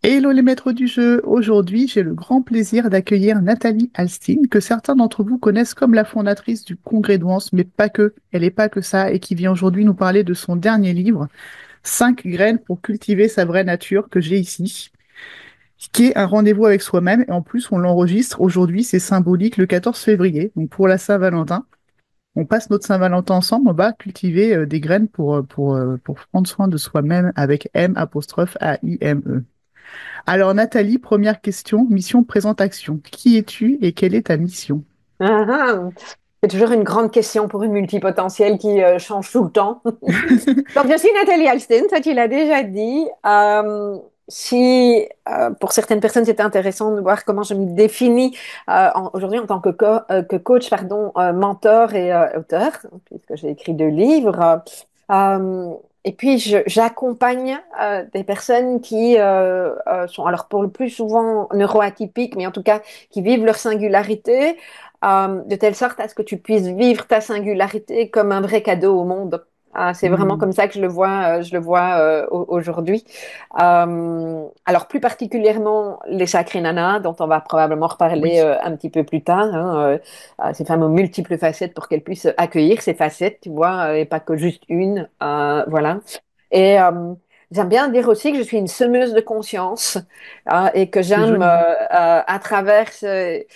Hello les maîtres du jeu, aujourd'hui j'ai le grand plaisir d'accueillir Nathalie Alstein, que certains d'entre vous connaissent comme la fondatrice du Congrès d'Ouance, mais pas que, elle n'est pas que ça, et qui vient aujourd'hui nous parler de son dernier livre, 5 graines pour cultiver sa vraie nature, que j'ai ici, qui est un rendez-vous avec soi-même, et en plus on l'enregistre aujourd'hui, c'est symbolique, le 14 février, donc pour la Saint-Valentin. On passe notre Saint-Valentin ensemble, on va cultiver des graines pour prendre soin de soi-même avec M apostrophe A-I-M-E. Alors Nathalie, première question, mission présente action. Qui es-tu et quelle est ta mission? Ah, ah. C'est toujours une grande question pour une multipotentielle qui change tout le temps. Donc, je suis Nathalie Alston, ça tu l'as déjà dit. Si pour certaines personnes c'est intéressant de voir comment je me définis aujourd'hui en tant que coach, pardon, mentor et auteur, puisque j'ai écrit 2 livres. Euh, et puis j'accompagne des personnes qui sont alors pour le plus souvent neuroatypiques, mais en tout cas qui vivent leur singularité, de telle sorte à ce que tu puisses vivre ta singularité comme un vrai cadeau au monde. C'est vraiment Hmm, comme ça que je le vois aujourd'hui. Alors plus particulièrement les sacrés nanas, dont on va probablement reparler oui. un petit peu plus tard, hein, ces femmes aux multiples facettes pour qu'elles puissent accueillir ces facettes, tu vois, et pas que juste une, voilà. Et j'aime bien dire aussi que je suis une semeuse de conscience et que C'est j'aime, joli. à travers ces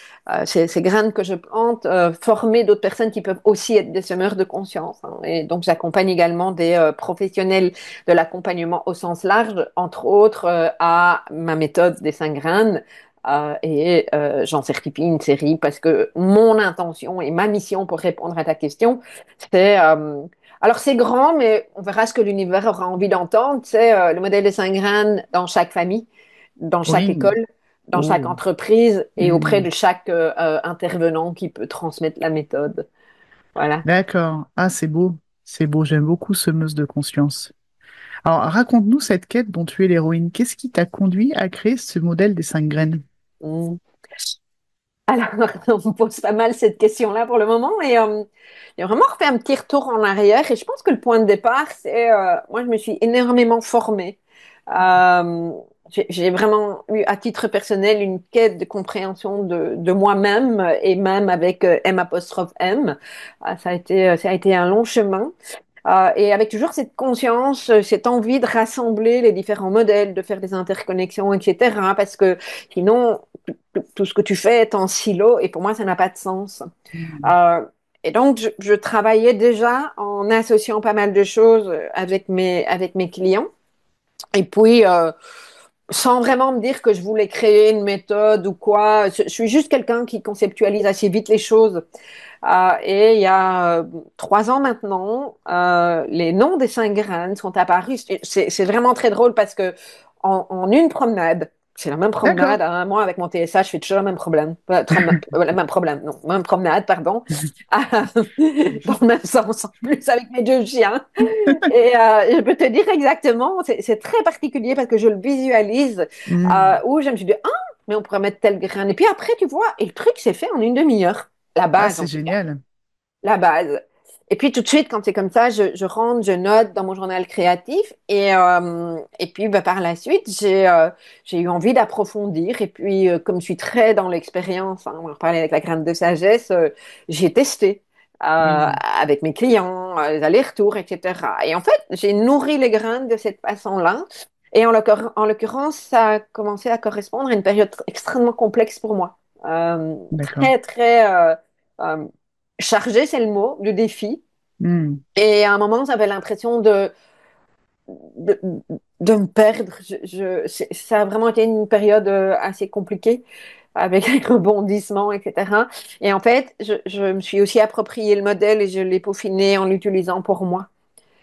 graines que je plante, former d'autres personnes qui peuvent aussi être des semeurs de conscience, hein. Et donc, j'accompagne également des professionnels de l'accompagnement au sens large, entre autres à ma méthode des 5 graines. J'en certifie une série parce que mon intention et ma mission pour répondre à ta question, c'est alors c'est grand, mais on verra ce que l'univers aura envie d'entendre. C'est le modèle des 5 graines dans chaque famille, dans chaque Oui. école, dans chaque Oh. entreprise et auprès Hmm. de chaque intervenant qui peut transmettre la méthode. Voilà. D'accord. Ah, c'est beau. C'est beau. J'aime beaucoup Semeuse de conscience. Alors, raconte-nous cette quête dont tu es l'héroïne. Qu'est-ce qui t'a conduit à créer ce modèle des 5 graines? Mm. Alors, on me pose pas mal cette question-là pour le moment et j'ai vraiment refait un petit retour en arrière et je pense que le point de départ, c'est moi, je me suis énormément formée. Euh, j'ai vraiment eu à titre personnel une quête de compréhension de moi-même et même avec M apostrophe M. Ça a été un long chemin. Et avec toujours cette conscience, cette envie de rassembler les différents modèles, de faire des interconnexions, etc. Parce que sinon, tout ce que tu fais est en silo et pour moi, ça n'a pas de sens. Hmm. Euh, et donc, je travaillais déjà en associant pas mal de choses avec mes clients. Et puis, sans vraiment me dire que je voulais créer une méthode ou quoi, je suis juste quelqu'un qui conceptualise assez vite les choses. Et il y a 3 ans maintenant, les noms des 5 graines sont apparus. C'est vraiment très drôle parce que en une promenade, c'est la même D'accord. promenade, hein, moi avec mon TSA, je fais toujours le même problème. Le même problème, non, même promenade, pardon. Dans le même sens, en plus avec mes 2 chiens. Et je peux te dire exactement, c'est très particulier parce que je le visualise, Hmm. où je me suis dit, ah, mais on pourrait mettre tel grain. Et puis après, tu vois, et le truc s'est fait en une demi-heure. La Ah, base, c'est en tout cas. génial. La base. Et puis tout de suite, quand c'est comme ça, je rentre, je note dans mon journal créatif. Et puis bah, par la suite, j'ai eu envie d'approfondir. Et puis, comme je suis très dans l'expérience, hein, on va reparler avec la graine de sagesse, j'ai testé Oui. avec mes clients, les allers-retours, etc. Et en fait, j'ai nourri les graines de cette façon-là. Et en l'occurrence, ça a commencé à correspondre à une période extrêmement complexe pour moi. D'accord. Très, très euh, chargée, c'est le mot, de défi. Hmm. Et à un moment, j'avais l'impression de, de me perdre. Ça a vraiment été une période assez compliquée avec les rebondissements, etc. Et en fait, je me suis aussi approprié le modèle et je l'ai peaufiné en l'utilisant pour moi.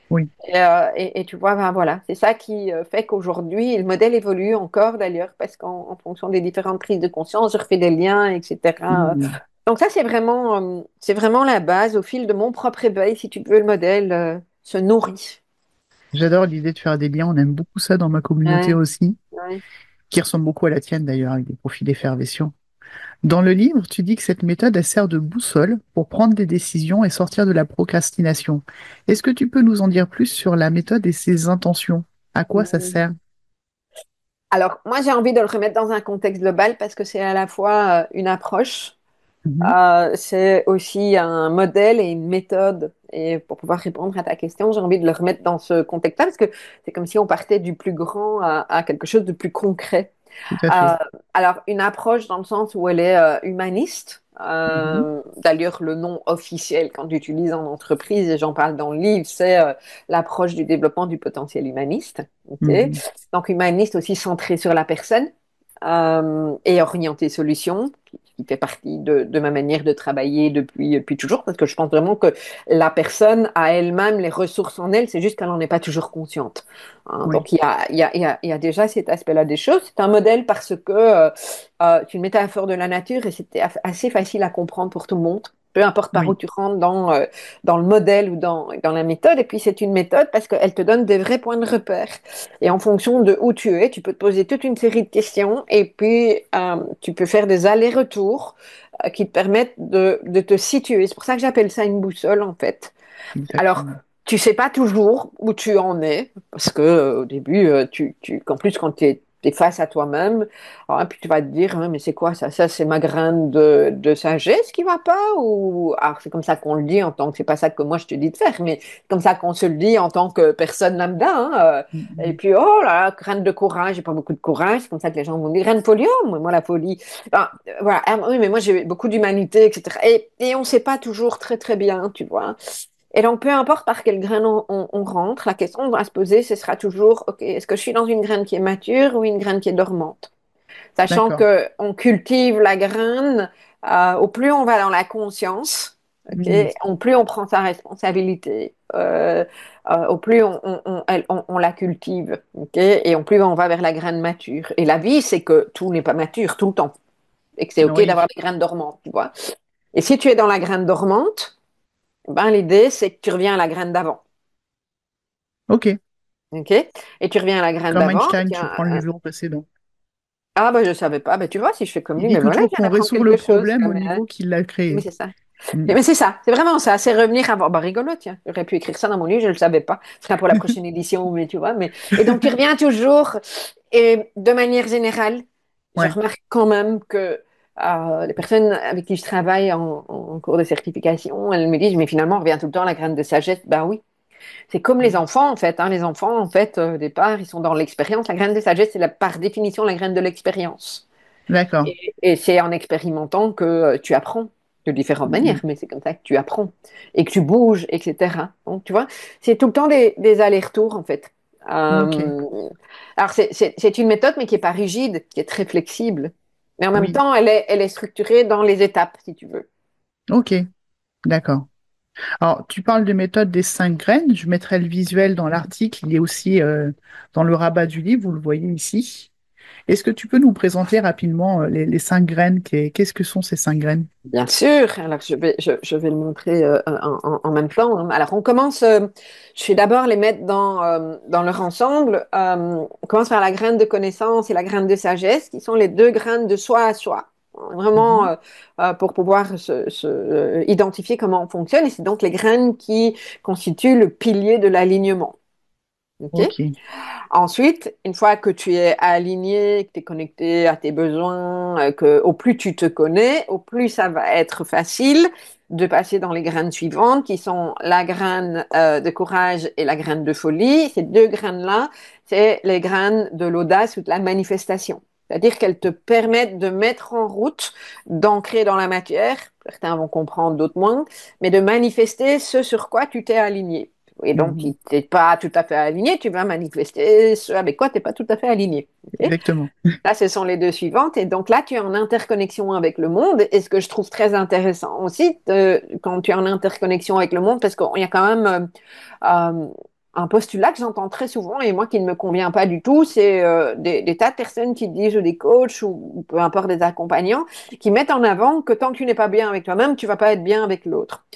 Oui. Et tu vois, ben voilà, c'est ça qui fait qu'aujourd'hui, le modèle évolue encore d'ailleurs, parce qu'en fonction des différentes prises de conscience, je refais des liens, etc. Hmm. Donc ça, c'est vraiment la base. Au fil de mon propre éveil, si tu veux, le modèle se nourrit. J'adore l'idée de faire des liens. On aime beaucoup ça dans ma communauté Ouais, aussi, ouais. qui ressemble beaucoup à la tienne d'ailleurs, avec des profils effervescents. Dans le livre, tu dis que cette méthode, elle sert de boussole pour prendre des décisions et sortir de la procrastination. Est-ce que tu peux nous en dire plus sur la méthode et ses intentions? À quoi ça Mm. sert? Alors, moi, j'ai envie de le remettre dans un contexte global parce que c'est à la fois une approche, Mhm. c'est aussi un modèle et une méthode. Et pour pouvoir répondre à ta question, j'ai envie de le remettre dans ce contexte-là parce que c'est comme si on partait du plus grand à quelque chose de plus concret. Tout à fait. Euh, alors, une approche dans le sens où elle est humaniste. Mhm. D'ailleurs, le nom officiel quand tu utilises en entreprise, et j'en parle dans le livre, c'est l'approche du développement du potentiel humaniste. Ok. Mhm. Donc, humaniste aussi centré sur la personne et orienté solution, qui fait partie de ma manière de travailler depuis toujours, parce que je pense vraiment que la personne a elle-même les ressources en elle, c'est juste qu'elle n'en est pas toujours consciente. Hein. Oui. Donc, il y a déjà cet aspect-là des choses. C'est un modèle parce que c'est une métaphore de la nature et c'était assez facile à comprendre pour tout le monde. Peu importe par où Oui. tu rentres dans le modèle ou dans la méthode. Et puis, c'est une méthode parce qu'elle te donne des vrais points de repère. Et en fonction de où tu es, tu peux te poser toute une série de questions et puis tu peux faire des allers-retours qui te permettent de te situer. C'est pour ça que j'appelle ça une boussole, en fait. Alors, Exactement. tu sais pas toujours où tu en es, parce que au début, qu'en plus, quand tu es face à toi-même, ah, puis tu vas te dire, hein, mais c'est quoi ça? Ça, c'est ma graine de sagesse qui va pas? Ou alors c'est comme ça qu'on le dit en tant que c'est pas ça que moi je te dis de faire, mais c'est comme ça qu'on se le dit en tant que personne lambda. Hein, et Mhm. puis oh là, là, graine de courage, j'ai pas beaucoup de courage, c'est comme ça que les gens vont dire graine de folie, oh, moi la folie. Ben, voilà, ah, oui, mais moi j'ai beaucoup d'humanité, etc. Et on sait pas toujours très très bien, tu vois. Et donc, peu importe par quelle graine on rentre, la question qu'on va se poser, ce sera toujours, OK, est-ce que je suis dans une graine qui est mature ou une graine qui est dormante? Sachant D'accord. que on cultive la graine, au plus on va dans la conscience, OK, Mhm. au plus on prend sa responsabilité, au plus on la cultive, OK, et au plus on va vers la graine mature. Et la vie, c'est que tout n'est pas mature tout le temps, et que c'est OK Oui. d'avoir des graines dormantes, tu vois. Et si tu es dans la graine dormante, ben, l'idée, c'est que tu reviens à la graine d'avant. Ok. OK? Et tu reviens à la graine Comme d'avant. Einstein, tu prends le niveau précédent. Ah, bah, je savais pas. Bah, tu vois, si je fais comme Il lui, dit mais voilà, toujours je viens qu'on d'apprendre résout le quelque chose. problème au Comme, niveau qu'il l'a mais créé. c'est ça. Mm. Mais c'est ça. C'est vraiment ça. C'est revenir à... Bah, rigolo, tiens. J'aurais pu écrire ça dans mon livre, je le savais pas. Ce sera pour la prochaine édition, mais tu vois. Mais... Et donc, tu reviens toujours. Et de manière générale, je Ouais. remarque quand même que les personnes avec qui je travaille en cours de certification, elles me disent, mais finalement, on revient tout le temps à la graine de sagesse. Ben oui. C'est comme les Mm. enfants, en fait. Hein. Les enfants, en fait, au départ, ils sont dans l'expérience. La graine de sagesse, c'est par définition la graine de l'expérience. D'accord. Et c'est en expérimentant que tu apprends de différentes manières, Mm. mais c'est comme ça que tu apprends et que tu bouges, etc. Donc, tu vois, c'est tout le temps des allers-retours, en fait. Ok. Euh, alors, c'est une méthode, mais qui n'est pas rigide, qui est très flexible. Mais en même Oui. temps, elle est structurée dans les étapes, si tu veux. Ok. D'accord. Alors, tu parles de méthode des 5 graines. Je mettrai le visuel dans l'article. Il est aussi dans le rabat du livre. Vous le voyez ici. Est-ce que tu peux nous présenter rapidement les 5 graines? Qu'est-ce que sont ces 5 graines? Bien sûr, alors je vais le montrer en même temps. Hein. Alors on commence, je vais d'abord les mettre dans leur ensemble. On commence par la graine de connaissance et la graine de sagesse, qui sont les deux graines de soi à soi. Vraiment Mhm. pour pouvoir identifier comment on fonctionne. Et c'est donc les graines qui constituent le pilier de l'alignement. OK? Ok. Ensuite, une fois que tu es aligné, que tu es connecté à tes besoins, que au plus tu te connais, au plus ça va être facile de passer dans les graines suivantes, qui sont la graine de courage et la graine de folie. Ces deux graines-là, c'est les graines de l'audace ou de la manifestation. C'est-à-dire qu'elles te permettent de mettre en route, d'ancrer dans la matière, certains vont comprendre, d'autres moins, mais de manifester ce sur quoi tu t'es aligné. Et donc, tu Mhm. n'es pas tout à fait aligné, tu vas manifester ce avec quoi tu n'es pas tout à fait aligné. Ok. Exactement. Là, ce sont les deux suivantes. Et donc là, tu es en interconnexion avec le monde. Et ce que je trouve très intéressant aussi, quand tu es en interconnexion avec le monde, parce qu'il y a quand même un postulat que j'entends très souvent et moi qui ne me convient pas du tout, c'est des tas de personnes qui disent, ou des coachs, ou peu importe des accompagnants, qui mettent en avant que tant que tu n'es pas bien avec toi-même, tu vas pas être bien avec l'autre.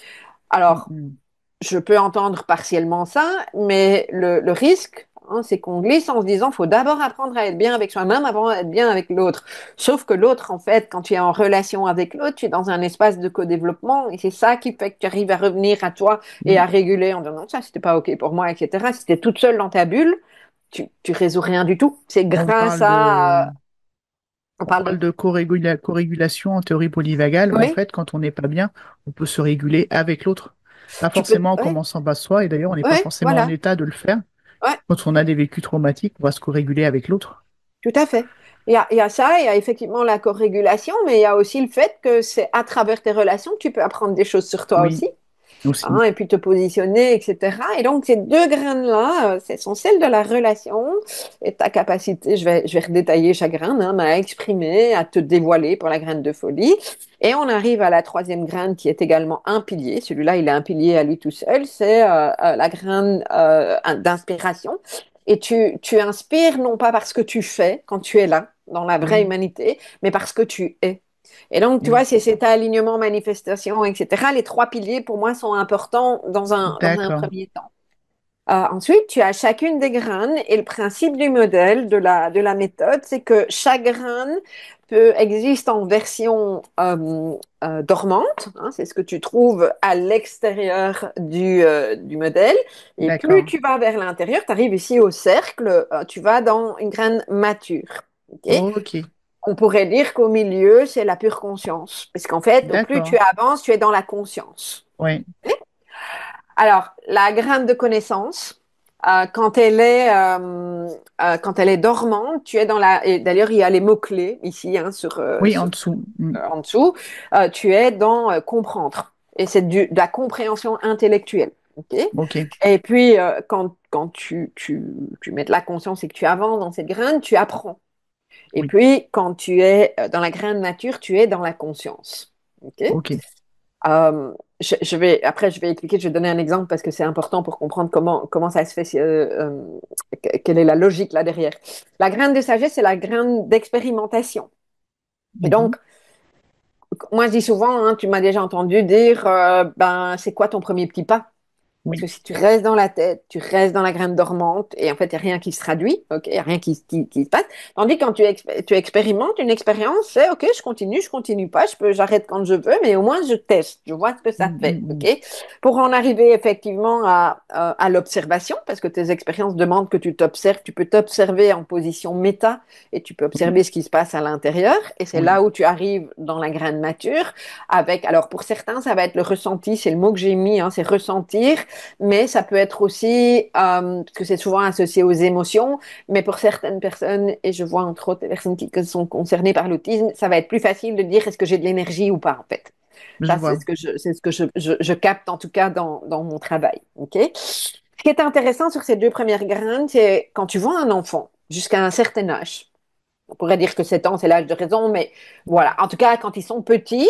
Alors, Mhm. je peux entendre partiellement ça, mais le risque, hein, c'est qu'on glisse en se disant, faut d'abord apprendre à être bien avec soi-même avant d'être bien avec l'autre. Sauf que l'autre, en fait, quand tu es en relation avec l'autre, tu es dans un espace de co-développement et c'est ça qui fait que tu arrives à revenir à toi et à Oui. réguler en disant non, ça c'était pas ok pour moi, etc. Si tu es toute seule dans ta bulle, tu résous rien du tout. C'est On grâce parle à... de, on on parle parle de... de co-régulation en théorie polyvagale. En Oui, fait, quand on n'est pas bien, on peut se réguler avec l'autre. Pas tu peux... forcément en Oui, commençant par soi, et d'ailleurs, on n'est pas oui, forcément en voilà. état de le faire. Ouais. Quand on a des vécus traumatiques, on va se co-réguler avec l'autre. Tout à fait. Il y a ça, il y a effectivement la corrégulation, mais il y a aussi le fait que c'est à travers tes relations que tu peux apprendre des choses sur toi Oui, aussi, hein, aussi. et puis te positionner, etc. Et donc, ces deux graines-là, ce sont celles de la relation et ta capacité, je vais redétailler chaque graine, hein, mais à exprimer, à te dévoiler pour la graine de folie. Et on arrive à la troisième graine qui est également un pilier. Celui-là, il est un pilier à lui tout seul. C'est la graine d'inspiration. Et tu inspires non pas parce que tu fais quand tu es là, dans la vraie Oui, humanité, mais parce que tu es. Et donc, tu vois, oui. c'est cet alignement, manifestation, etc. Les trois piliers, pour moi, sont importants dans un D'accord. premier temps. Ensuite, tu as chacune des graines et le principe du modèle, de la méthode, c'est que chaque graine existe en version dormante, hein, c'est ce que tu trouves à l'extérieur du modèle. Et plus D'accord. tu vas vers l'intérieur, tu arrives ici au cercle, tu vas dans une graine mature. Ok. Ok. On pourrait dire qu'au milieu, c'est la pure conscience. Parce qu'en fait, au plus tu D'accord. avances, tu es dans la conscience. Oui. Alors, la graine de connaissance, quand elle est dormante, tu es dans la... Et d'ailleurs, il y a les mots-clés ici, hein, Oui, en dessous. Mm. en dessous. Tu es dans comprendre. Et c'est de la compréhension intellectuelle. Ok. Ok. Et puis, quand tu mets de la conscience et que tu avances dans cette graine, tu apprends. Et Oui. puis, quand tu es dans la graine nature, tu es dans la conscience. OK? Ok. Euh, après, je vais expliquer, je vais donner un exemple parce que c'est important pour comprendre comment ça se fait, quelle est la logique là derrière. La graine de sagesse, c'est la graine d'expérimentation. Et Mhm. donc, moi, je dis souvent, hein, tu m'as déjà entendu dire, ben, c'est quoi ton premier petit pas? Parce Oui. que si tu restes dans la tête, tu restes dans la graine dormante, et en fait, il n'y a rien qui se traduit, ok, il n'y a rien qui se passe. Tandis que quand tu expérimentes une expérience, c'est ok, je continue pas, j'arrête quand je veux, mais au moins je teste, je vois ce que Mm, ça fait, mm, mm. ok. Pour en arriver effectivement à l'observation, parce que tes expériences demandent que tu t'observes, tu peux t'observer en position méta, et tu peux Oui. observer ce qui se passe à l'intérieur, et c'est Oui. là où tu arrives dans la graine mature, avec, alors pour certains, ça va être le ressenti, c'est le mot que j'ai mis, hein, c'est ressentir, mais ça peut être aussi, parce que c'est souvent associé aux émotions, mais pour certaines personnes, et je vois entre autres des personnes qui sont concernées par l'autisme, ça va être plus facile de dire est-ce que j'ai de l'énergie ou pas en fait. Je Ça, c'est vois. ce que c'est ce que je capte en tout cas dans mon travail. Ok. Ce qui est intéressant sur ces deux premières graines, c'est quand tu vois un enfant jusqu'à un certain âge, on pourrait dire que 7 ans, c'est l'âge de raison, mais voilà. En tout cas, quand ils sont petits,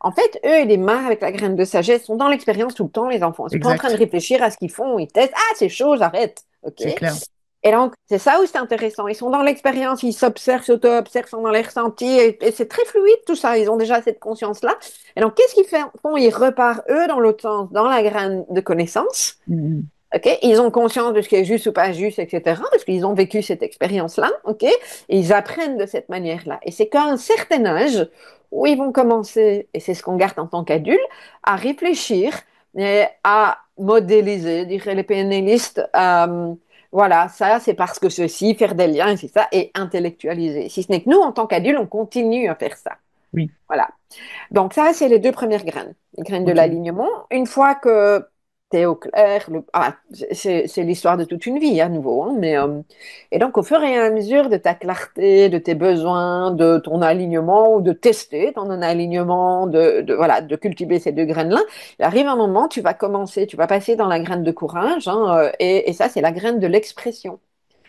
en fait, eux, ils démarrent avec la graine de sagesse, sont dans l'expérience tout le temps, les enfants. Ils sont pas en train de Exact. réfléchir à ce qu'ils font, ils testent. Ah, c'est chaud, j'arrête. OK? C'est clair. Et donc, c'est ça où c'est intéressant. Ils sont dans l'expérience, ils s'observent, s'auto-observent, sont dans les ressentis, et c'est très fluide tout ça. Ils ont déjà cette conscience-là. Et donc, qu'est-ce qu'ils font? Ils repartent, eux, dans l'autre sens, dans la graine de connaissance. Mm, mm. OK? Ils ont conscience de ce qui est juste ou pas juste, etc., parce qu'ils ont vécu cette expérience-là. OK? Et ils apprennent de cette manière-là. Et c'est qu'à un certain âge où ils vont commencer, et c'est ce qu'on garde en tant qu'adulte, à réfléchir et à modéliser, diraient les PNListes. Voilà, ça, c'est parce que ceci, faire des liens, c'est ça, et intellectualiser. Si ce n'est que nous, en tant qu'adultes, on continue à faire ça. Oui. Voilà. Donc ça, c'est les deux premières graines, les graines de Ok. l'alignement. Une fois que tu es au clair, c'est l'histoire de toute une vie à nouveau, hein, et donc au fur et à mesure de ta clarté, de tes besoins, de ton alignement ou de tester ton alignement, voilà, de cultiver ces deux graines-là, il arrive un moment, tu vas commencer, tu vas passer dans la graine de courage, hein, et ça, c'est la graine de l'expression.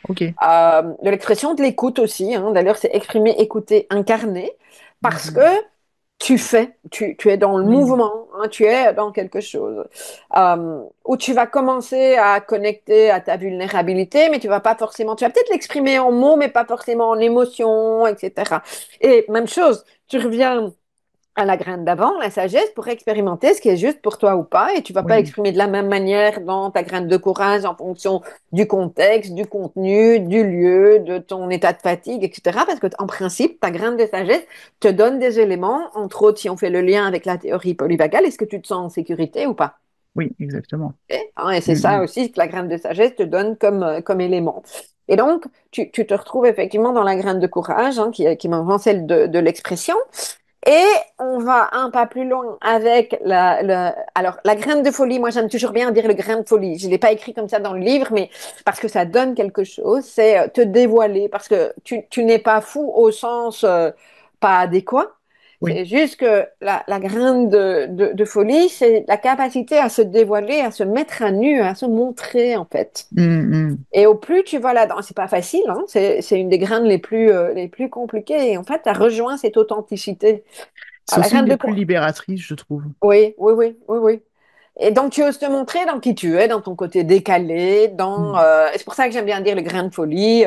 Ok. De l'expression de l'écoute aussi, hein. D'ailleurs, c'est exprimer, écouter, incarner, parce que Mhm. tu fais, tu es dans le Oui. mouvement, hein, tu es dans quelque chose, où tu vas commencer à connecter à ta vulnérabilité, mais tu vas pas forcément, tu vas peut-être l'exprimer en mots, mais pas forcément en émotions, etc. Et même chose, tu reviens à la graine d'avant, la sagesse, pour expérimenter ce qui est juste pour toi ou pas, et tu vas pas Oui. exprimer de la même manière dans ta graine de courage en fonction du contexte, du contenu, du lieu, de ton état de fatigue, etc. Parce que, en principe, ta graine de sagesse te donne des éléments, entre autres, si on fait le lien avec la théorie polyvagale, est-ce que tu te sens en sécurité ou pas? Oui, exactement. Ok. Hein, et c'est Mm, ça mm. aussi que la graine de sagesse te donne comme élément. Et donc, tu te retrouves effectivement dans la graine de courage, hein, qui est maintenant celle de l'expression. Et on va un pas plus loin avec alors, la graine de folie. Moi, j'aime toujours bien dire le grain de folie. Je ne l'ai pas écrit comme ça dans le livre, mais parce que ça donne quelque chose. C'est te dévoiler, parce que tu n'es pas fou au sens pas adéquat. Oui. C'est juste que la graine de folie, c'est la capacité à se dévoiler, à se mettre à nu, à se montrer, en fait. Mm, mm. Et au plus tu vas là-dedans, c'est pas facile, hein, c'est une des graines les plus compliquées. Et en fait, tu as rejoint cette authenticité. C'est Alors, la aussi une graine de des plus quoi? libératrices, je trouve. Oui, oui, oui, oui, oui. Et donc, tu oses te montrer dans qui tu es, dans ton côté décalé, Mm. et c'est pour ça que j'aime bien dire le grain de folie,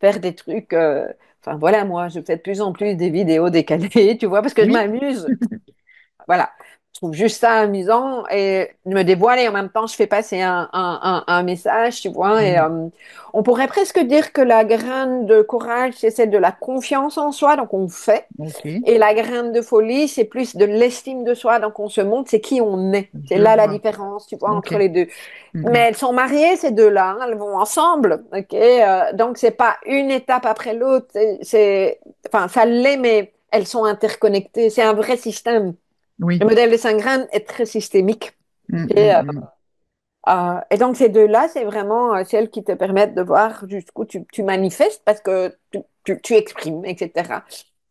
faire des trucs. Enfin, voilà, moi, je fais de plus en plus des vidéos décalées, tu vois, parce que je Oui. m'amuse. Voilà. Je trouve juste ça amusant et de me dévoiler et en même temps, je fais passer un message, tu vois. Et Oui. on pourrait presque dire que la graine de courage, c'est celle de la confiance en soi, donc on fait. Ok. Et la graine de folie, c'est plus de l'estime de soi, donc on se montre, c'est qui on est. C'est Je là la vois. différence, tu vois, Ok. entre les deux. Mm, Mais mm. elles sont mariées, ces deux-là, hein, elles vont ensemble, ok. Donc c'est pas une étape après l'autre, enfin ça l'est, mais elles sont interconnectées. C'est un vrai système. Le Oui. modèle des 5 graines est très systémique. Mm, Ok. mm, mm. Et donc ces deux-là, c'est vraiment celles qui te permettent de voir jusqu'où tu manifestes parce que tu exprimes, etc.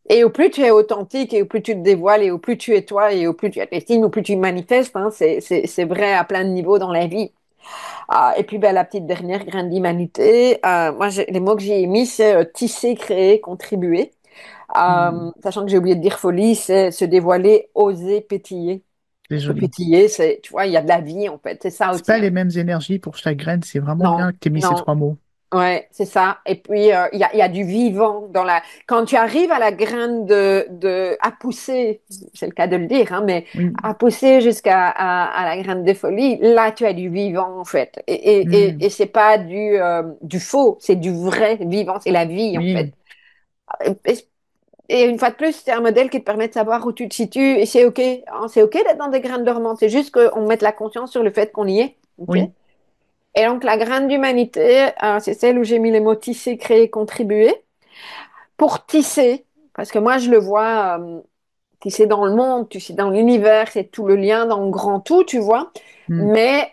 Et au plus tu es authentique, et au plus tu te dévoiles, et au plus tu es toi, et au plus tu t'estimes, au plus tu manifestes. Hein, c'est vrai à plein de niveaux dans la vie. Et puis ben, la petite dernière graine d'humanité, moi les mots que j'ai mis, c'est tisser, créer, contribuer. Mm. Sachant que j'ai oublié de dire folie, c'est se dévoiler, oser, pétiller. C'est Parce que joli. pétiller, c'est, tu vois, il y a de la vie en fait, c'est ça C'est aussi. pas Hein. les mêmes énergies pour chaque graine. C'est vraiment Non, bien que tu aies mis ces non, trois mots. ouais, c'est ça. Et puis il y a du vivant dans la. Quand tu arrives à la graine à pousser, c'est le cas de le dire, hein, mais Oui. à pousser jusqu'à à la graine de folie, là tu as du vivant en fait. Mm. Et c'est pas du faux, c'est du vrai vivant, c'est la vie en fait. Oui. Et, et une fois de plus, c'est un modèle qui te permet de savoir où tu te situes et c'est OK. Hein, c'est OK d'être dans des graines dormantes. C'est juste qu'on mette la conscience sur le fait qu'on y est. OK? Oui. Et donc, la graine d'humanité, c'est celle où j'ai mis les mots tisser, créer, contribuer. Pour tisser, parce que moi, je le vois tisser dans le monde, tisser dans l'univers, c'est tout le lien dans le grand tout, tu vois. Mm. Mais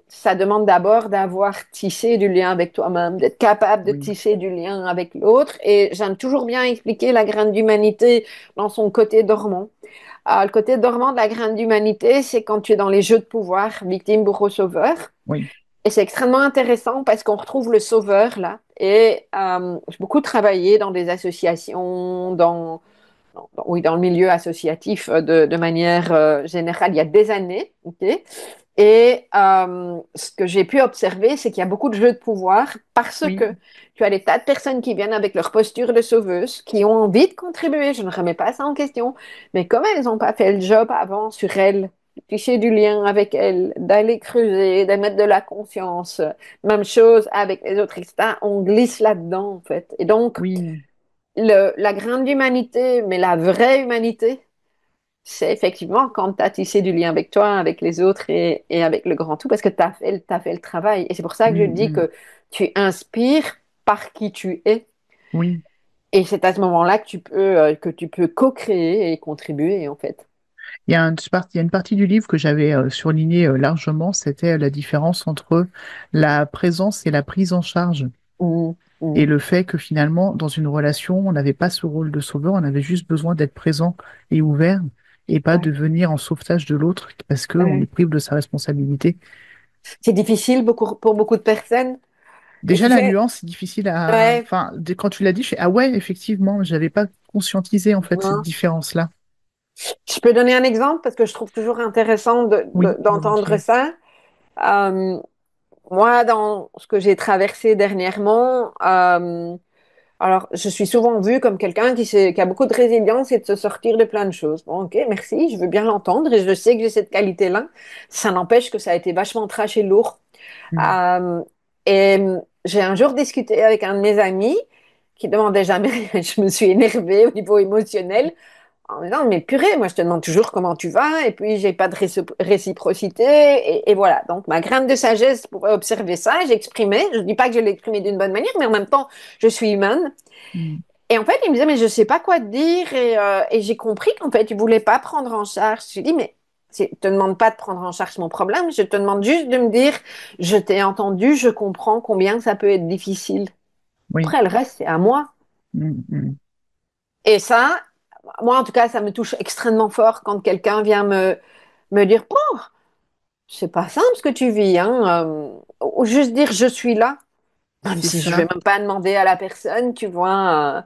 ça demande d'abord d'avoir tissé du lien avec toi-même, d'être capable de Oui. tisser du lien avec l'autre. Et j'aime toujours bien expliquer la graine d'humanité dans son côté dormant. Le côté dormant de la graine d'humanité, c'est quand tu es dans les jeux de pouvoir, victime, bourreau, sauveur. Oui. Et c'est extrêmement intéressant parce qu'on retrouve le sauveur là. Et j'ai beaucoup travaillé dans des associations, oui, dans le milieu associatif de manière générale il y a des années. Okay. Et ce que j'ai pu observer, c'est qu'il y a beaucoup de jeux de pouvoir parce Oui. que tu as des tas de personnes qui viennent avec leur posture de sauveuse, qui ont envie de contribuer, je ne remets pas ça en question, mais comme elles n'ont pas fait le job avant sur elles, tisser du lien avec elles, d'aller creuser, de mettre de la conscience, même chose avec les autres, etc., on glisse là-dedans en fait. Et donc, Oui. la grande humanité, mais la vraie humanité, c'est effectivement quand tu as tissé du lien avec toi, avec les autres et avec le grand tout, parce que t'as fait le travail. Et c'est pour ça que je Mm, dis mm. que tu inspires par qui tu es. Oui. Et c'est à ce moment-là que tu peux co-créer et contribuer, en fait. Il y a une partie du livre que j'avais surlignée largement, c'était la différence entre la présence et la prise en charge. Mhm, Et mhm. le fait que finalement, dans une relation, on n'avait pas ce rôle de sauveur, on avait juste besoin d'être présent et ouvert et pas Ouais, de venir en sauvetage de l'autre parce qu'on ouais. est prive de sa responsabilité. C'est difficile pour beaucoup de personnes. Et Déjà, tu la fais, nuance est difficile à... ouais, Enfin, quand tu l'as dit, je fais, ah ouais, effectivement, j'avais pas conscientisé en fait cette hein. différence-là. Je peux donner un exemple parce que je trouve toujours intéressant Oui, d'entendre volontiers. ça. Euh, Moi, dans ce que j'ai traversé dernièrement, alors je suis souvent vue comme quelqu'un qui a beaucoup de résilience et de se sortir de plein de choses. Bon, ok, merci, je veux bien l'entendre et je sais que j'ai cette qualité-là. Ça n'empêche que ça a été vachement trash et lourd. Mm. Euh, et j'ai un jour discuté avec un de mes amis qui demandait jamais rien. Je me suis énervée au niveau émotionnel en me disant, mais purée, moi je te demande toujours comment tu vas, et puis j'ai pas de réciprocité, et voilà. Donc ma graine de sagesse pour observer ça, j'exprimais. Je dis pas que je l'exprimais d'une bonne manière, mais en même temps, je suis humaine. Mm. Et en fait, il me disait, mais je sais pas quoi te dire, et j'ai compris qu'en fait, il voulait pas prendre en charge. J'ai dit, mais je te demande pas de prendre en charge mon problème, je te demande juste de me dire, je t'ai entendu, je comprends combien ça peut être difficile. Oui. Après, le reste, c'est à moi. Mm, mm. Et ça, moi, en tout cas, ça me touche extrêmement fort quand quelqu'un vient me dire, oh, c'est pas simple ce que tu vis, hein, ou juste dire, je suis là, même C'est si je vais ça. même pas demander à la personne, tu vois.